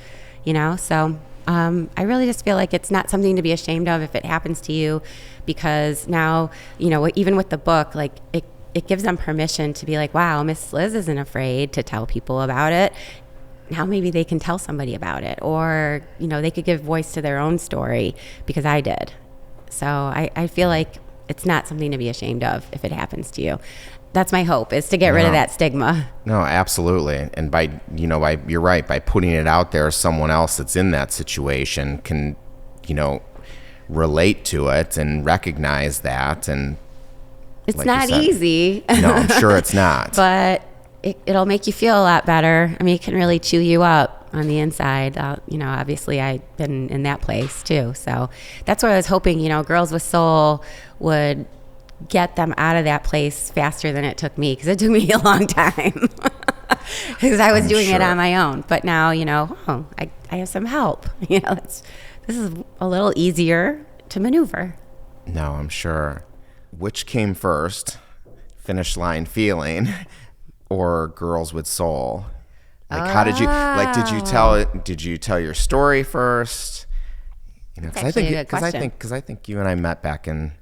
So I really just feel like it's not something to be ashamed of if it happens to you, because now, even with the book, like it gives them permission to be like, wow, Miss Liz isn't afraid to tell people about it. Now maybe they can tell somebody about it, or, they could give voice to their own story because I did. So I feel like it's not something to be ashamed of if it happens to you. That's my hope, is to get rid of that stigma. No, absolutely. And you're right, by putting it out there, someone else that's in that situation can, relate to it and recognize that. And it's like not easy. No, I'm sure it's not. But it'll make you feel a lot better. I mean, it can really chew you up on the inside. Obviously I've been in that place too. So that's what I was hoping, Girls with Soul would get them out of that place faster than it took me, because it took me a long time because I was doing it on my own. But now, I have some help. This is a little easier to maneuver. No, I'm sure. Which came first, Finish Line Feeling or Girls with Soul? Like, how did you tell your story first? That's actually a good question. Because I think you and I met back in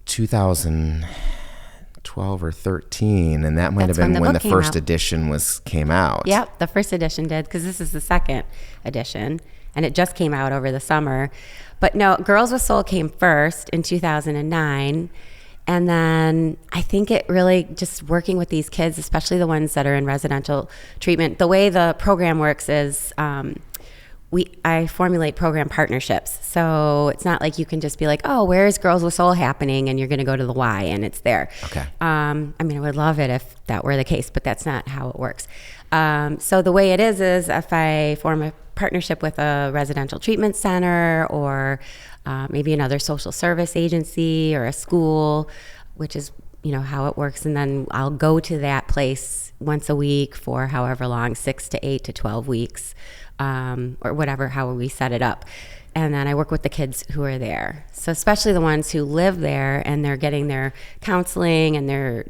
2012 or 13, and that might have been when the first edition came out. Yep, the first edition did, because this is the second edition, and it just came out over the summer. But no, Girls with Soul came first in 2009. And then I think it really just working with these kids, especially the ones that are in residential treatment. The way the program works is I formulate program partnerships. So it's not like you can just be like, oh, where is Girls with Soul happening? And you're going to go to the Y and it's there. Okay. I would love it if that were the case, but that's not how it works. So the way it is if I form a partnership with a residential treatment center or maybe another social service agency or a school, which is, how it works. And then I'll go to that place once a week for however long, 6 to 8 to 12 weeks, or whatever, how we set it up. And then I work with the kids who are there. So especially the ones who live there and they're getting their counseling and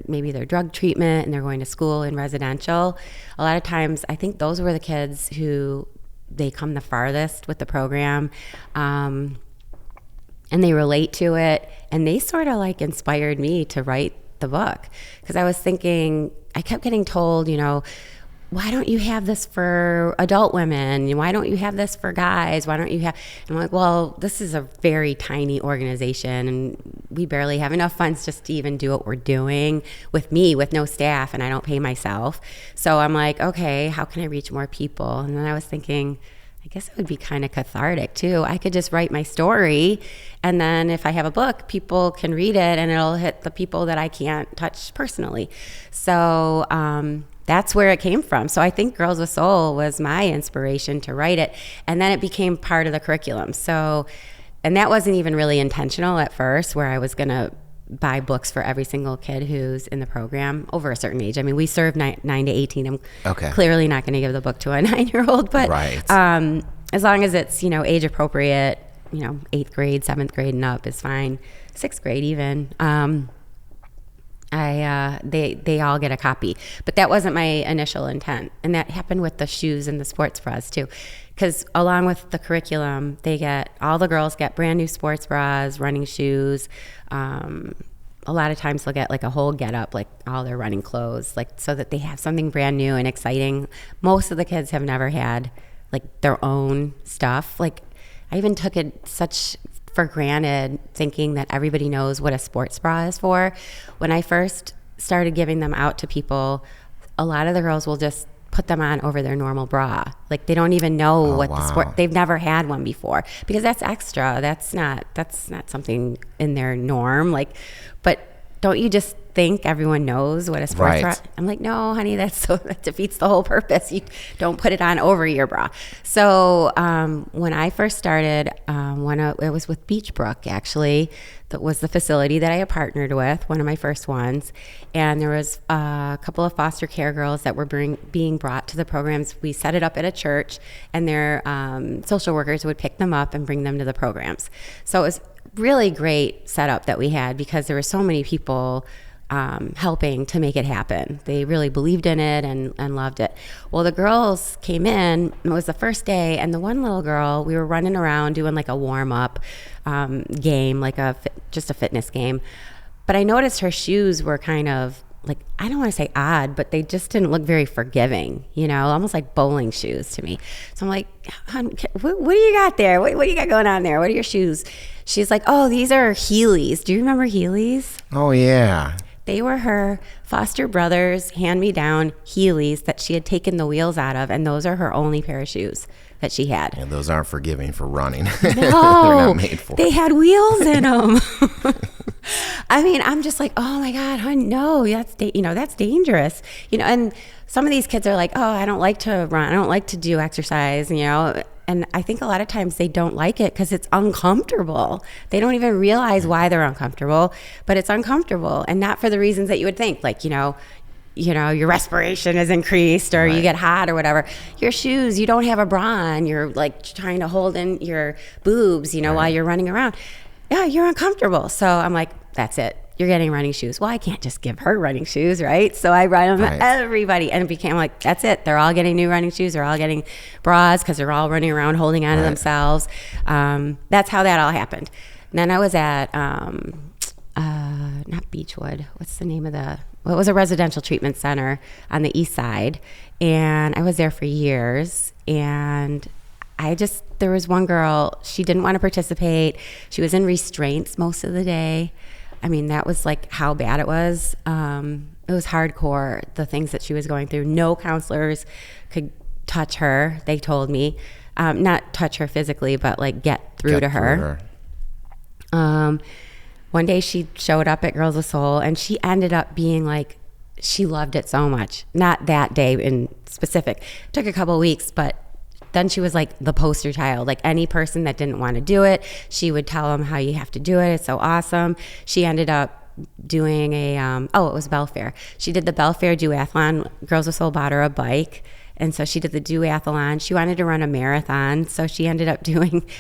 maybe their drug treatment and they're going to school in residential. A lot of times I think those were the kids who they come the farthest with the program. And they relate to it, and they sort of like inspired me to write the book, because I was thinking, I kept getting told, why don't you have this for adult women? Why don't you have this for guys? Why don't you have, and I'm like, well, this is a very tiny organization and we barely have enough funds just to even do what we're doing with me, with no staff, and I don't pay myself. So I'm like, okay, how can I reach more people? And then I was thinking, I guess it would be kind of cathartic too. I could just write my story, and then if I have a book, people can read it and it'll hit the people that I can't touch personally. So that's where it came from. So I think Girls with Soul was my inspiration to write it, and then it became part of the curriculum. So, and that wasn't even really intentional at first, where I was going to buy books for every single kid who's in the program over a certain age. I mean, we serve 9 to 18. I'm clearly not going to give the book to a 9-year-old, but right. As long as it's, age appropriate, 8th grade, 7th grade and up is fine. 6th grade even. They all get a copy, but that wasn't my initial intent. And that happened with the shoes and the sports bras too. Because along with the curriculum, all the girls get brand new sports bras, running shoes. A lot of times they'll get like a whole get-up, like all their running clothes, like so that they have something brand new and exciting. Most of the kids have never had like their own stuff. Like I even took it for granted, thinking that everybody knows what a sports bra is for. When I first started giving them out to people, a lot of the girls will just put them on over their normal bra. Like they don't even know the sport. They've never had one before, because that's extra. That's not something in their norm. Like, but don't you just think everyone knows what a sports Right. bra. I'm like, no, honey, that defeats the whole purpose. You don't put it on over your bra. So when I first started, it was with Beachbrook, actually. That was the facility that I had partnered with, one of my first ones. And there was a couple of foster care girls that were being brought to the programs. We set it up at a church, and their social workers would pick them up and bring them to the programs. So it was really great setup that we had because there were so many people helping to make it happen. They really believed in it and loved it. Well, the girls came in, it was the first day, and the one little girl, we were running around doing like a warm-up game, like just a fitness game. But I noticed her shoes were kind of like, I don't want to say odd, but they just didn't look very forgiving, almost like bowling shoes to me. So I'm like, what do you got there? What do you got going on there? What are your shoes? She's like, oh, these are Heelys. Do you remember Heelys? Oh, yeah. They were her foster brother's hand-me-down Heelys that she had taken the wheels out of, and those are her only pair of shoes that she had. And those aren't forgiving for running. They're No, not made for they had wheels in them. I mean, I'm just like, oh my God, hon, no, that's dangerous. And some of these kids are like, oh, I don't like to run. I don't like to do exercise, And I think a lot of times they don't like it because it's uncomfortable. They don't even realize why they're uncomfortable, but it's uncomfortable, and not for the reasons that you would think, like, your respiration is increased or you get hot or whatever. Your shoes, you don't have a bra on. You're like trying to hold in your boobs, while you're running around. Yeah, you're uncomfortable. So I'm like, that's it. You're getting running shoes. Well, I can't just give her running shoes, right? So I run them everybody, and it became like, that's it. They're all getting new running shoes. They're all getting bras because they're all running around holding on to themselves. That's how that all happened. And then I was at, not Beechwood. What's the name of it was a residential treatment center on the east side. And I was there for years. And there was one girl, she didn't want to participate. She was in restraints most of the day. I mean, that was like how bad it was. It was hardcore, the things that she was going through. No counselors could touch her, they told me. Not touch her physically, but like get through to her. One day she showed up at Girls with Soul, and she ended up being like, she loved it so much. Not that day in specific. It took a couple of weeks, but then she was like the poster child. Like any person that didn't want to do it, she would tell them how you have to do it. It's so awesome. She ended up doing it was Belfair. She did the Belfair duathlon. Girls with Soul bought her a bike. And so she did the duathlon. She wanted to run a marathon. So she ended up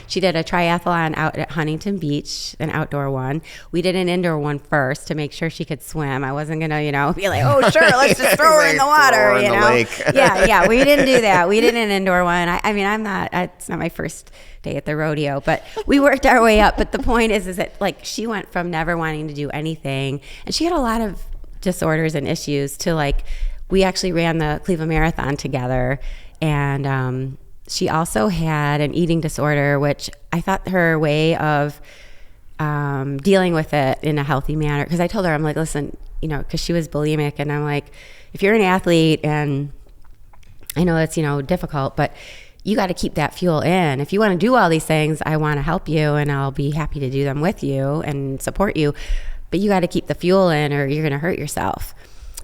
she did a triathlon out at Huntington Beach, an outdoor one. We did an indoor one first to make sure she could swim. I wasn't going to, be like, oh, sure, let's just throw her in the water, in the lake. Yeah, we didn't do that. We did an indoor one. It's not my first day at the rodeo, but we worked our way up. But the point is that like she went from never wanting to do anything, and she had a lot of disorders and issues to like, we actually ran the Cleveland Marathon together, and she also had an eating disorder, which I thought her way of dealing with it in a healthy manner, because I told her, I'm like, listen, because she was bulimic, and I'm like, if you're an athlete, and I know it's, difficult, but you got to keep that fuel in. If you want to do all these things, I want to help you, and I'll be happy to do them with you and support you, but you got to keep the fuel in or you're going to hurt yourself.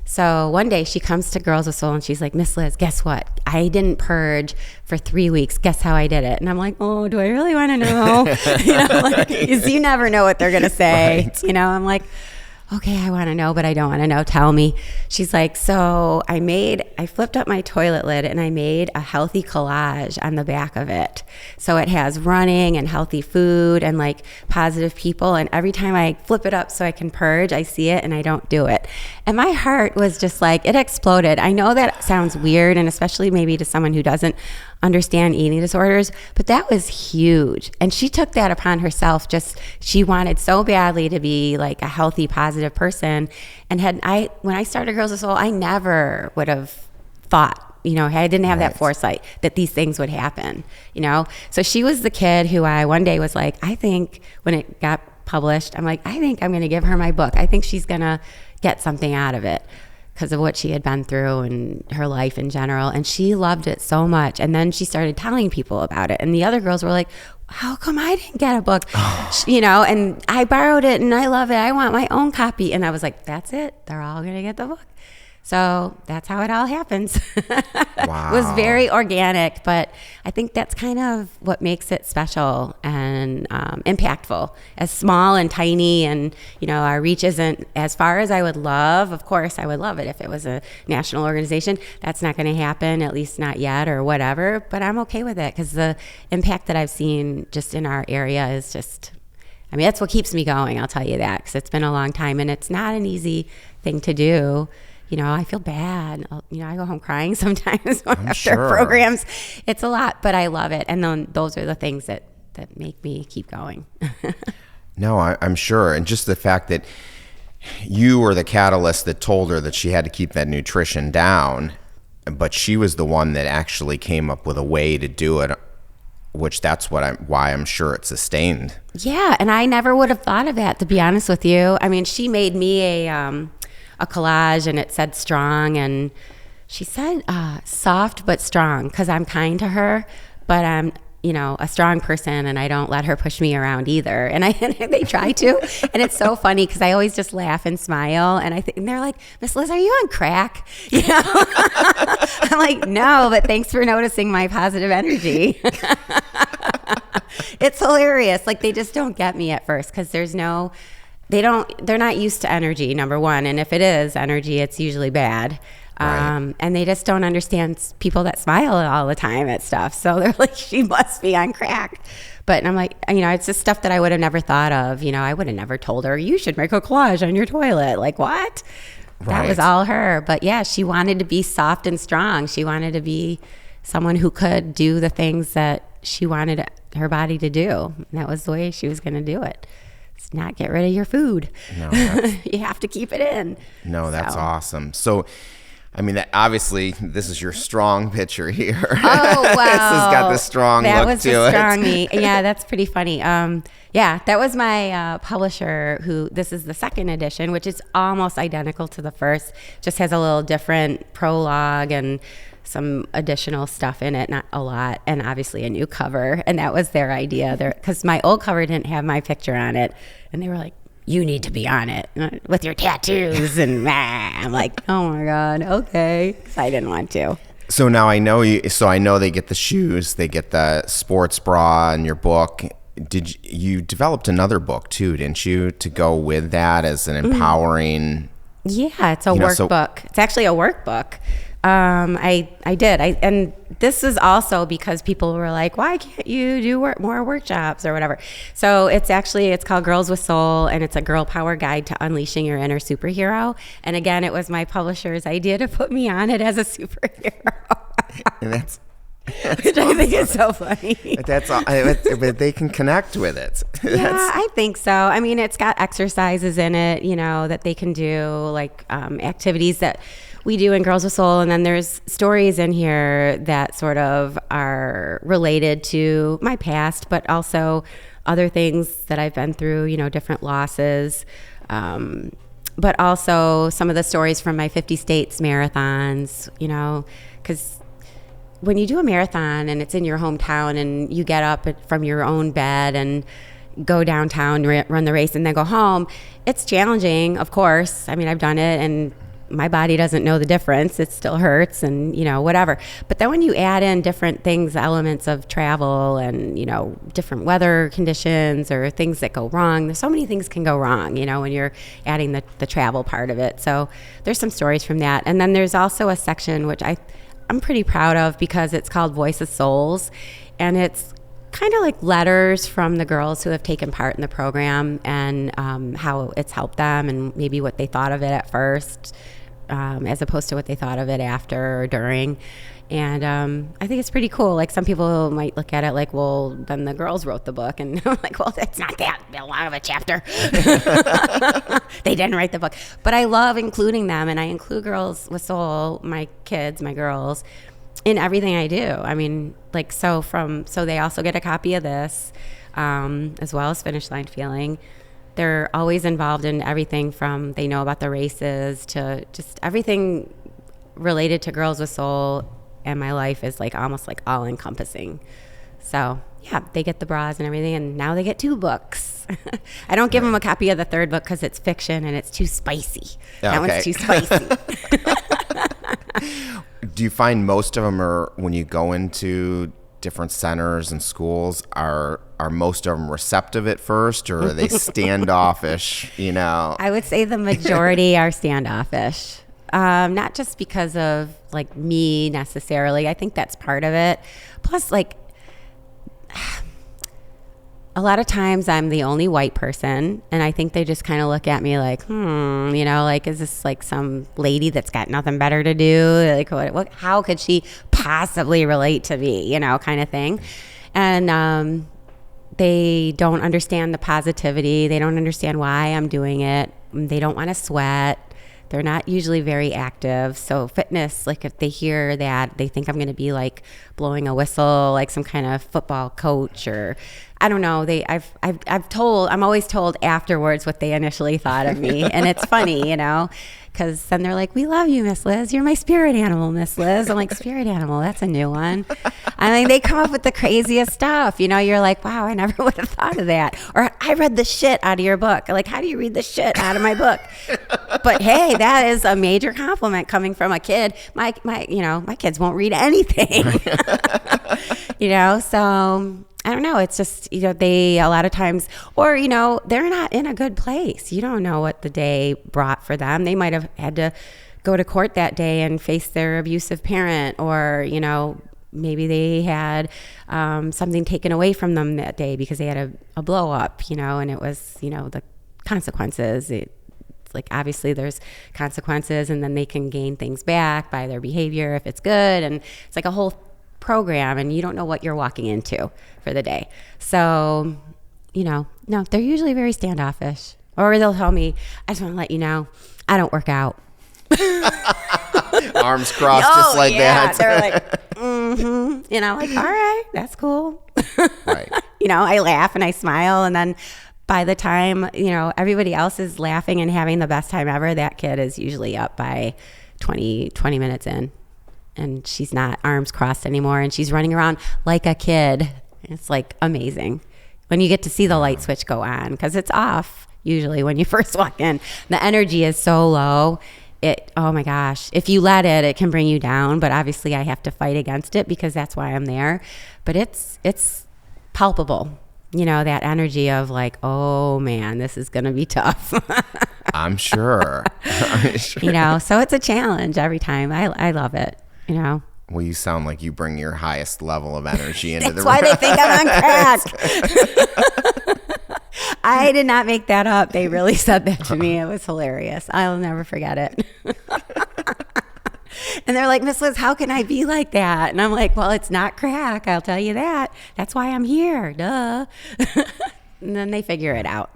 So one day she comes to Girls with Soul and she's like, Miss Liz, guess what? I didn't purge for 3 weeks. Guess how I did it? And I'm like, oh, do I really want to know? You never know what they're going to say. Right. I'm like, okay, I want to know, but I don't want to know. Tell me. She's like, so I flipped up my toilet lid and I made a healthy collage on the back of it. So it has running and healthy food and like positive people. And every time I flip it up so I can purge, I see it and I don't do it. And my heart was just like, it exploded. I know that sounds weird, and especially maybe to someone who doesn't understand eating disorders, but that was huge. And she took that upon herself. She wanted so badly to be like a healthy, positive person. And when I started Girls with Soul, I never would have thought, I didn't have that foresight that these things would happen, So she was the kid who I one day was like, I think when it got published, I'm like, I think I'm going to give her my book. I think she's going to get something out of it. because of what she had been through and her life in general. And she loved it so much. And then she started telling people about it. And the other girls were like, how come I didn't get a book? And I borrowed it and I love it. I want my own copy. And I was like, that's it. They're all going to get the book. So that's how it all happens. Wow. It was very organic, but I think that's kind of what makes it special and impactful. As small and tiny, and our reach isn't as far as I would love. Of course, I would love it if it was a national organization. That's not going to happen, at least not yet, or whatever. But I'm okay with it because the impact that I've seen just in our area is just. That's what keeps me going. I'll tell you that, because it's been a long time, and it's not an easy thing to do. I feel bad. I go home crying sometimes after programs. It's a lot, but I love it. And then those are the things that make me keep going. No, I'm sure. And just the fact that you were the catalyst that told her that she had to keep that nutrition down, but she was the one that actually came up with a way to do it, which that's why I'm sure it sustained. Yeah, and I never would have thought of that, to be honest with you. She made me a collage, and it said strong, and she said soft but strong, because I'm kind to her, but I'm a strong person, and I don't let her push me around either. And they try to, and it's so funny because I always just laugh and smile, and and they're like, Miss Liz, are you on crack? I'm like, no, but thanks for noticing my positive energy. It's hilarious. Like, they just don't get me at first because they're not used to energy, number one. And if it is energy, it's usually bad. Right. And they just don't understand people that smile all the time at stuff. So they're like, she must be on crack. But I'm like, it's just stuff that I would have never thought of. I would have never told her, you should make a collage on your toilet. Like, what? Right. That was all her. But yeah, she wanted to be soft and strong. She wanted to be someone who could do the things that she wanted her body to do. And that was the way she was going to do it. It's not get rid of your food. No, you have to keep it in. No, that's awesome. So, obviously, this is your strong picture here. Oh, wow. This has got the strong look to it. That was the strong me. Yeah, that's pretty funny. That was my publisher, this is the second edition, which is almost identical to the first, just has a little different prologue and some additional stuff in it, not a lot, and obviously a new cover. And that was their idea, because my old cover didn't have my picture on it, and they were like, you need to be on it with your tattoos. And I'm like, oh my God, okay. So I didn't want to. So now I know I know they get the shoes, they get the sports bra in your book. You developed another book too, didn't you, to go with that as an empowering? Yeah, it's a workbook. It's actually a workbook. I did. And this is also because people were like, why can't you do more workshops or whatever? So it's called Girls with Soul, and it's a girl power guide to unleashing your inner superhero. And again, it was my publisher's idea to put me on it as a superhero. And that's which I think is so funny. But they can connect with it. Yeah, I think so. It's got exercises in it, that they can do, like activities that we do in Girls with Soul, and then there's stories in here that sort of are related to my past, but also other things that I've been through, different losses, but also some of the stories from my 50 states marathons, because when you do a marathon and it's in your hometown and you get up from your own bed and go downtown, run the race, and then go home, it's challenging, of course. I've done it, and my body doesn't know the difference. It still hurts and, whatever. But then when you add in different things, elements of travel and, different weather conditions or things that go wrong, there's so many things can go wrong, when you're adding the travel part of it. So there's some stories from that. And then there's also a section, which I'm pretty proud of, because it's called Voice of Souls. And it's kind of like letters from the girls who have taken part in the program and how it's helped them and maybe what they thought of it at first, as opposed to what they thought of it after or during. And I think it's pretty cool. Like, some people might look at it like, well, then the girls wrote the book. And I'm like, well, it's not that long of a chapter. They didn't write the book. But I love including them, and I include Girls with Soul, my kids, my girls, in everything I do. So they also get a copy of this, as well as Finish Line Feeling. They're always involved in everything from they know about the races to just everything related to Girls with Soul, and my life is like almost like all encompassing. So yeah, they get the bras and everything, and now they get 2 books. I don't give them a copy of the 3rd book because it's fiction and it's too spicy. That one's too spicy. Do you find most of them are, when you go into different centers and schools, are most of them receptive at first, or are they standoffish, you know? I would say the majority are standoffish. Not just because of like me necessarily. I think that's part of it. Plus, like, a lot of times I'm the only white person, and I think they just kind of look at me like, you know, like, is this like some lady that's got nothing better to do? Like, what how could she possibly relate to me, you know, kind of thing. And they don't understand the positivity. They don't understand why I'm doing it. They don't want to sweat. They're not usually very active. So fitness, like if they hear that, they think I'm going to be like blowing a whistle, like some kind of football coach, or I don't know. I'm always told afterwards what they initially thought of me. And it's funny, you know, because then they're like, we love you, Miss Liz. You're my spirit animal, Miss Liz. I'm like, spirit animal, that's a new one. I mean, they come up with the craziest stuff. You know, you're like, wow, I never would have thought of that. Or I read the shit out of your book. Like, how do you read the shit out of my book? But hey, that is a major compliment coming from a kid. My kids won't read anything. You know, so I don't know. It's just, you know, they a lot of times, or, you know, they're not in a good place. You don't know what the day brought for them. They might have had to go to court that day and face their abusive parent, or, you know, maybe they had something taken away from them that day because they had a blow up, you know, and it was, you know, the consequences. It's like, obviously there's consequences, and then they can gain things back by their behavior if it's good. And it's like a whole program, and you don't know what you're walking into for the day. So, you know, no, they're usually very standoffish. Or they'll tell me, I just want to let you know, I don't work out. Arms crossed, just like that. They're like, mm-hmm. You know, like, all right, that's cool. Right. You know, I laugh and I smile, and then by the time, you know, everybody else is laughing and having the best time ever, that kid is usually up by 20 minutes in. And she's not arms crossed anymore, and she's running around like a kid. It's like amazing when you get to see the light switch go on, because it's off usually when you first walk in. The energy is so low. Oh my gosh, if you let it can bring you down, but obviously I have to fight against it because that's why I'm there. But it's palpable, you know, that energy of like, oh man, this is gonna be tough. I'm sure. You know, so it's a challenge every time. I love it. You know, well, you sound like you bring your highest level of energy into the room. That's why they think I'm on crack. I did not make that up. They really said that to me. It was hilarious. I'll never forget it. And they're like, Miss Liz, how can I be like that? And I'm like, well, it's not crack. I'll tell you that. That's why I'm here. Duh. And then they figure it out.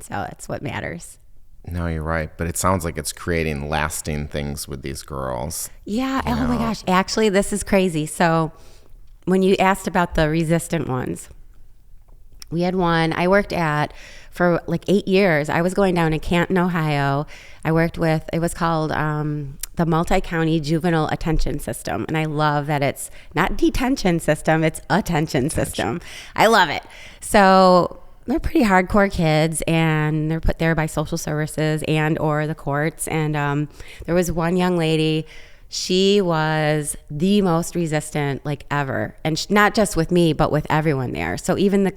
So that's what matters. No, you're right. But it sounds like it's creating lasting things with these girls. Yeah. Oh my gosh. Actually, this is crazy. So when you asked about the resistant ones, we had one I worked at for like 8 years. I was going down in Canton, Ohio. I worked with, it was called the Multi-County Juvenile Attention System. And I love that it's not detention system, it's attention system. I love it. So they're pretty hardcore kids, and they're put there by social services and or the courts. And there was one young lady, she was the most resistant like ever. And not just with me, but with everyone there. So even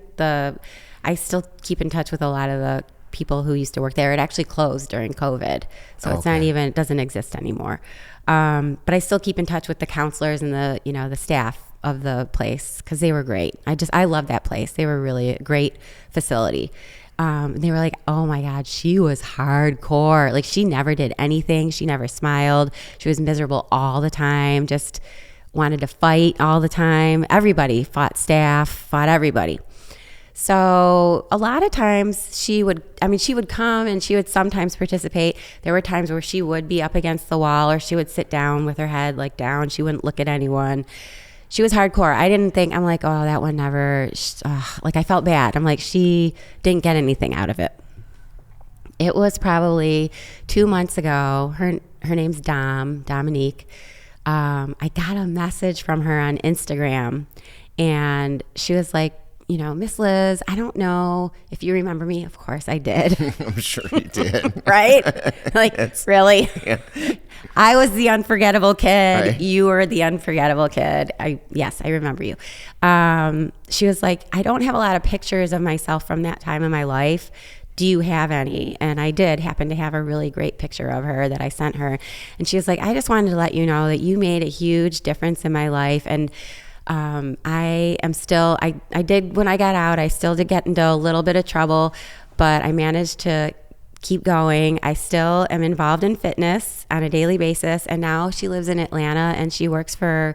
I still keep in touch with a lot of the people who used to work there. It actually closed during COVID. So it's not even, it doesn't exist anymore. But I still keep in touch with the counselors and the staff of the place, because they were great. I love that place. They were really a great facility. They were like, oh my God, she was hardcore. Like, she never did anything. She never smiled. She was miserable all the time, just wanted to fight all the time. Everybody fought staff, fought everybody. So a lot of times she would come and she would sometimes participate. There were times where she would be up against the wall, or she would sit down with her head like down. She wouldn't look at anyone. She was hardcore. I'm like, oh, that one never, like I felt bad. I'm like, she didn't get anything out of it. It was probably 2 months ago. Her name's Dominique. I got a message from her on Instagram, and she was like, Miss Liz, I don't know if you remember me. Of course I did. I'm sure you did. Right? Like, really? Yeah. I was the unforgettable kid. Right. You were the unforgettable kid. Yes, I remember you. She was like, I don't have a lot of pictures of myself from that time in my life. Do you have any? And I did happen to have a really great picture of her that I sent her. And she was like, I just wanted to let you know that you made a huge difference in my life. And I am still, I did, when I got out, I still did get into a little bit of trouble, but I managed to keep going. I still am involved in fitness on a daily basis. And now she lives in Atlanta and she works for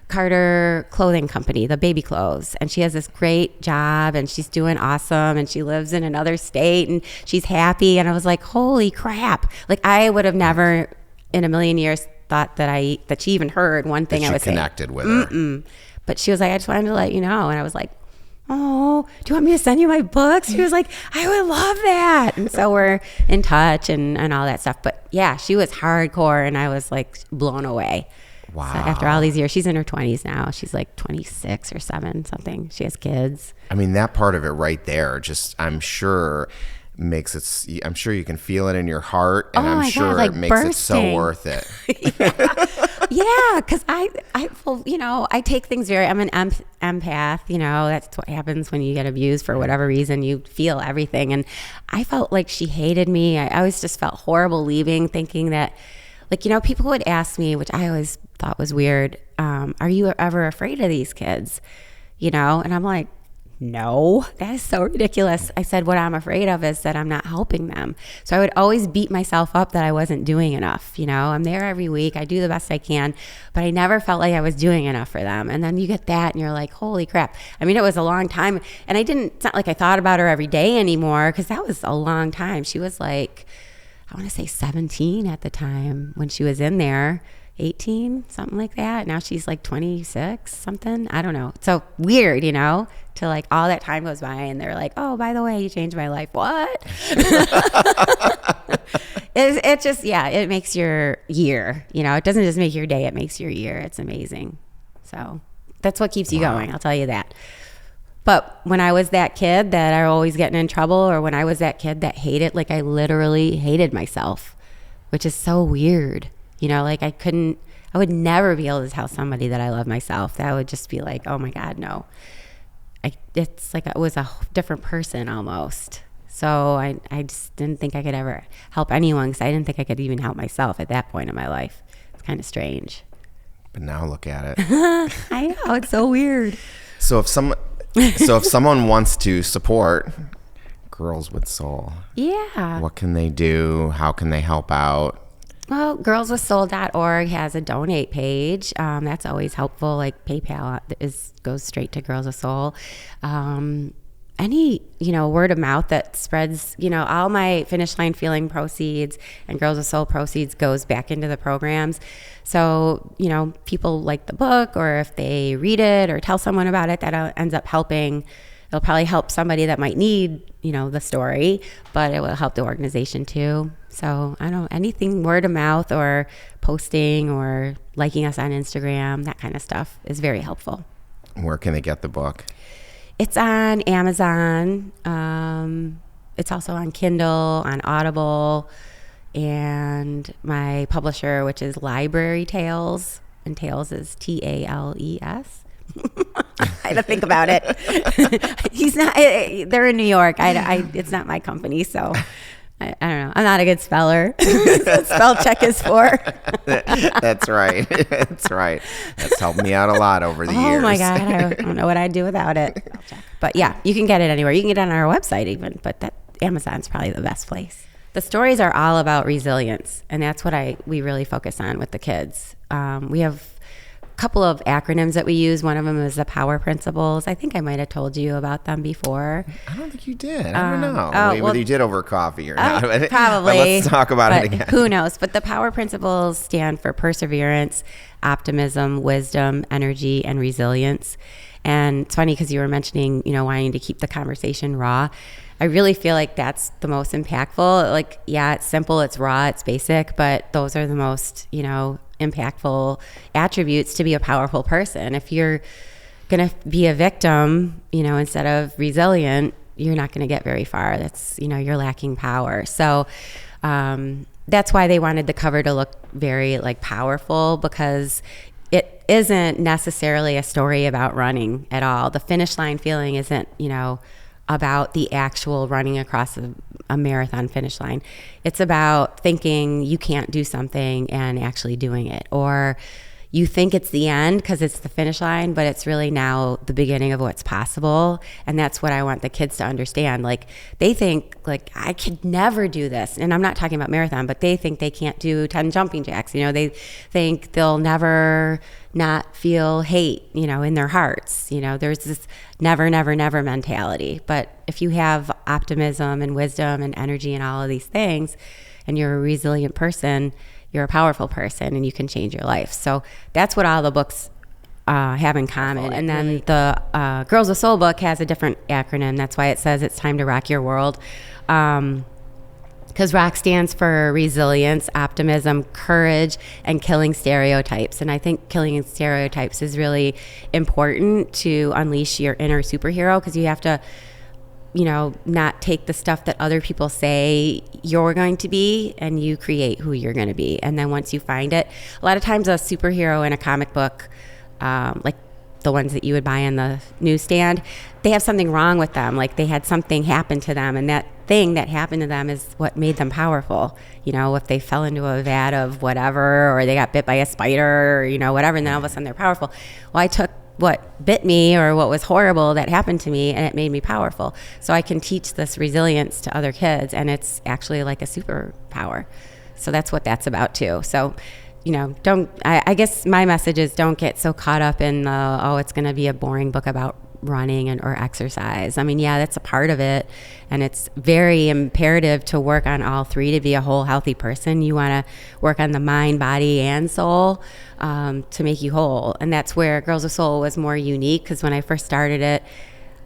Carter Clothing Company, the baby clothes. And she has this great job and she's doing awesome. And she lives in another state and she's happy. And I was like, holy crap. Like, I would have never in a million years thought that she even heard one thing I was saying. Connected with her. But she was like, I just wanted to let you know. And I was like, oh, do you want me to send you my books? She was like, I would love that. And so we're in touch and all that stuff. But yeah, she was hardcore and I was like blown away. Wow. So after all these years, she's in her 20s now. She's like 26 or 7 something. She has kids. I mean, that part of it right there, just, I'm sure makes it, I'm sure you can feel it in your heart, and I'm sure God, like it makes bursting. it so worth it. Yeah, because I take things I'm an empath, that's what happens when you get abused for whatever reason. You feel everything. And I felt like she hated me. I always just felt horrible leaving, thinking that, people would ask me, which I always thought was weird, are you ever afraid of these kids? And I'm like, no, that is so ridiculous. I said, what I'm afraid of is that I'm not helping them. So I would always beat myself up that I wasn't doing enough. I'm there every week. I do the best I can, but I never felt like I was doing enough for them. And then you get that and you're like, holy crap. I mean, it was a long time. And it's not like I thought about her every day anymore, because that was a long time. She was like, I want to say 17 at the time when she was in there. 18, something like that. Now she's like 26 something. I don't know. So weird, to like all that time goes by and they're like, oh, by the way, you changed my life. What? It just, it makes your year, it doesn't just make your day, it makes your year. It's amazing. So that's what keeps you going. I'll tell you that. But when I was that kid that are always getting in trouble, or when I was that kid that hated, like I literally hated myself, which is so weird. I would never be able to tell somebody that I love myself. That would just be like, oh my God, no. It's like I was a different person almost. So I just didn't think I could ever help anyone, because I didn't think I could even help myself at that point in my life. It's kind of strange. But now look at it. I know, it's so weird. So if someone wants to support Girls with Soul, what can they do? How can they help out? Well, girlswithsoul.org has a donate page. That's always helpful. Like PayPal goes straight to Girls with Soul. Any, word of mouth that spreads, all my Finish Line Feeling proceeds and Girls with Soul proceeds goes back into the programs. So, people like the book, or if they read it or tell someone about it, that ends up helping. It'll probably help somebody that might need, the story, but it will help the organization too. So I don't know, anything word of mouth or posting or liking us on Instagram, that kind of stuff is very helpful. Where can they get the book? It's on Amazon. It's also on Kindle, on Audible, and my publisher, which is Library Tales, and Tales is Tales. I had to think about it. They're in New York. It's not my company, so I don't know. I'm not a good speller. That's what spell check is for. That's right. That's right. That's helped me out a lot over the years. Oh my God. I don't know what I'd do without it. I'll check. But yeah, you can get it anywhere. You can get it on our website even, but Amazon's probably the best place. The stories are all about resilience, and that's what we really focus on with the kids. We have couple of acronyms that we use. One of them is the power principles. I think I might have told you about them before. I don't think you did. I don't know. Whether you did over coffee or not. Probably. But let's talk about it again. Who knows? But the power principles stand for perseverance, optimism, wisdom, energy, and resilience. And it's funny because you were mentioning, wanting to keep the conversation raw. I really feel like that's the most impactful. Like, yeah, it's simple, it's raw, it's basic, but those are the most, impactful attributes to be a powerful person. If you're going to be a victim, instead of resilient, you're not going to get very far. That's, you're lacking power. So that's why they wanted the cover to look very like powerful, because it isn't necessarily a story about running at all. The finish line feeling isn't, about the actual running across a marathon finish line. It's about thinking you can't do something and actually doing it. Or you think it's the end because it's the finish line, but it's really now the beginning of what's possible. And that's what I want the kids to understand. Like, they think, like, I could never do this. And I'm not talking about marathon, but they think they can't do 10 jumping jacks. They think they'll never not feel hate, in their hearts. There's this never, never, never mentality. But if you have optimism and wisdom and energy and all of these things, and you're a resilient person, you're a powerful person, and you can change your life. So that's what all the books have in common. And then the Girls with Soul book has a different acronym. That's why it says it's time to rock your world. Because ROCK stands for resilience, optimism, courage, and killing stereotypes. And I think killing stereotypes is really important to unleash your inner superhero, because you have to, not take the stuff that other people say you're going to be, and you create who you're going to be. And then once you find it, a lot of times a superhero in a comic book, like the ones that you would buy on the newsstand, they have something wrong with them. Like, they had something happen to them, and that thing that happened to them is what made them powerful. If they fell into a vat of whatever, or they got bit by a spider, or, whatever, and then all of a sudden they're powerful. Well, I took what bit me or what was horrible that happened to me, and it made me powerful. So I can teach this resilience to other kids, and it's actually like a superpower. So that's what that's about too. So, I guess my message is, don't get so caught up in it's going to be a boring book about running or exercise. I mean, yeah, that's a part of it, and it's very imperative to work on all three to be a whole healthy person. You want to work on the mind, body, and soul to make you whole. And that's where Girls with Soul was more unique, because when I first started it,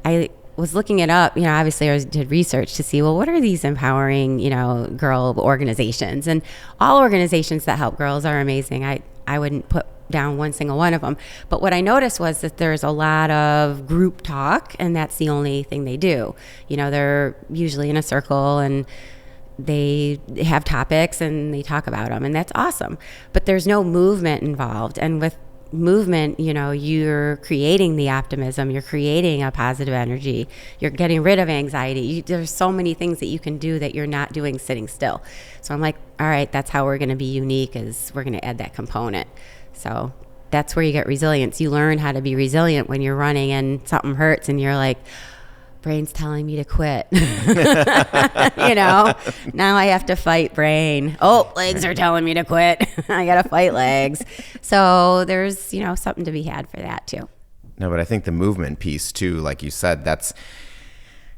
I was looking it up. Obviously I did research to see, well, what are these empowering, girl organizations? And all organizations that help girls are amazing. I wouldn't put down one single one of them. But what I noticed was that there's a lot of group talk, and that's the only thing they do. They're usually in a circle, and they have topics and they talk about them, and that's awesome. But there's no movement involved. And with movement, you're creating the optimism, you're creating a positive energy, you're getting rid of anxiety. There's so many things that you can do that you're not doing sitting still. So I'm like, all right, that's how we're going to be unique, is we're going to add that component. So that's where you get resilience. You learn how to be resilient when you're running and something hurts and you're like, brain's telling me to quit. Now I have to fight brain. Oh, legs are telling me to quit. I got to fight legs. So there's, something to be had for that too. No, but I think the movement piece too, like you said,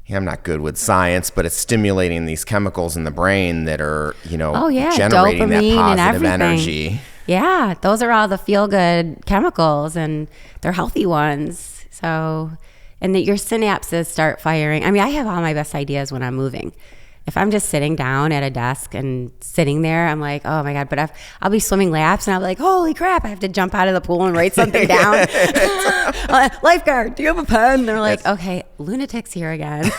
I'm not good with science, but it's stimulating these chemicals in the brain that are, generating that positive energy. Yeah, those are all the feel-good chemicals, and they're healthy ones. So, and that your synapses start firing. I mean, I have all my best ideas when I'm moving. If I'm just sitting down at a desk and sitting there, I'm like, oh my God. But I'll be swimming laps, and I'll be like, holy crap, I have to jump out of the pool and write something down. Lifeguard, do you have a pen? And they're like, okay, lunatic's here again.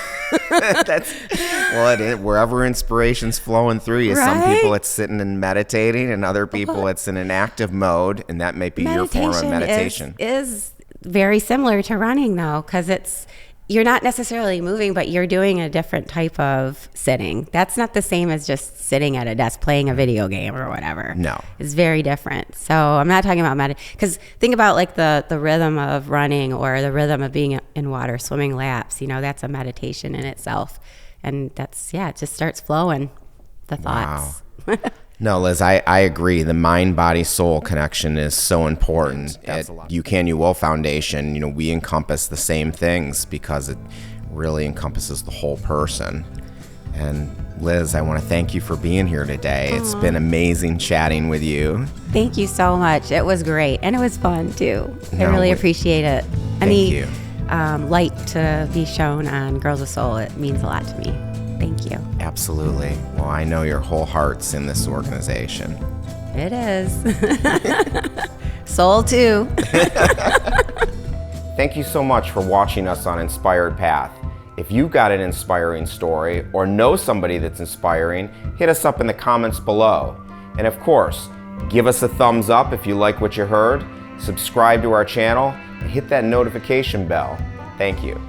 Wherever inspiration's flowing through you. Right? Some people it's sitting and meditating, and other people it's in an active mode, and that might be your form of meditation. Is very similar to running though, because you're not necessarily moving, but you're doing a different type of sitting. That's not the same as just sitting at a desk playing a video game or whatever. No. It's very different. So I'm not talking about because think about like the rhythm of running or the rhythm of being in water, swimming laps, that's a meditation in itself. And it just starts flowing, the thoughts. Wow. No, Liz, I agree. The mind-body-soul connection is so important. At You Can, You Will Foundation, we encompass the same things because it really encompasses the whole person. And Liz, I want to thank you for being here today. Aww. It's been amazing chatting with you. Thank you so much. It was great. And it was fun, too. I really appreciate it. Thank you. light to be shown on Girls of Soul. It means a lot to me. Thank you. Absolutely. Well, I know your whole heart's in this organization. It is. Soul too. Thank you so much for watching us on Inspired Path. If you've got an inspiring story or know somebody that's inspiring, hit us up in the comments below. And of course, give us a thumbs up if you like what you heard, subscribe to our channel, and hit that notification bell. Thank you.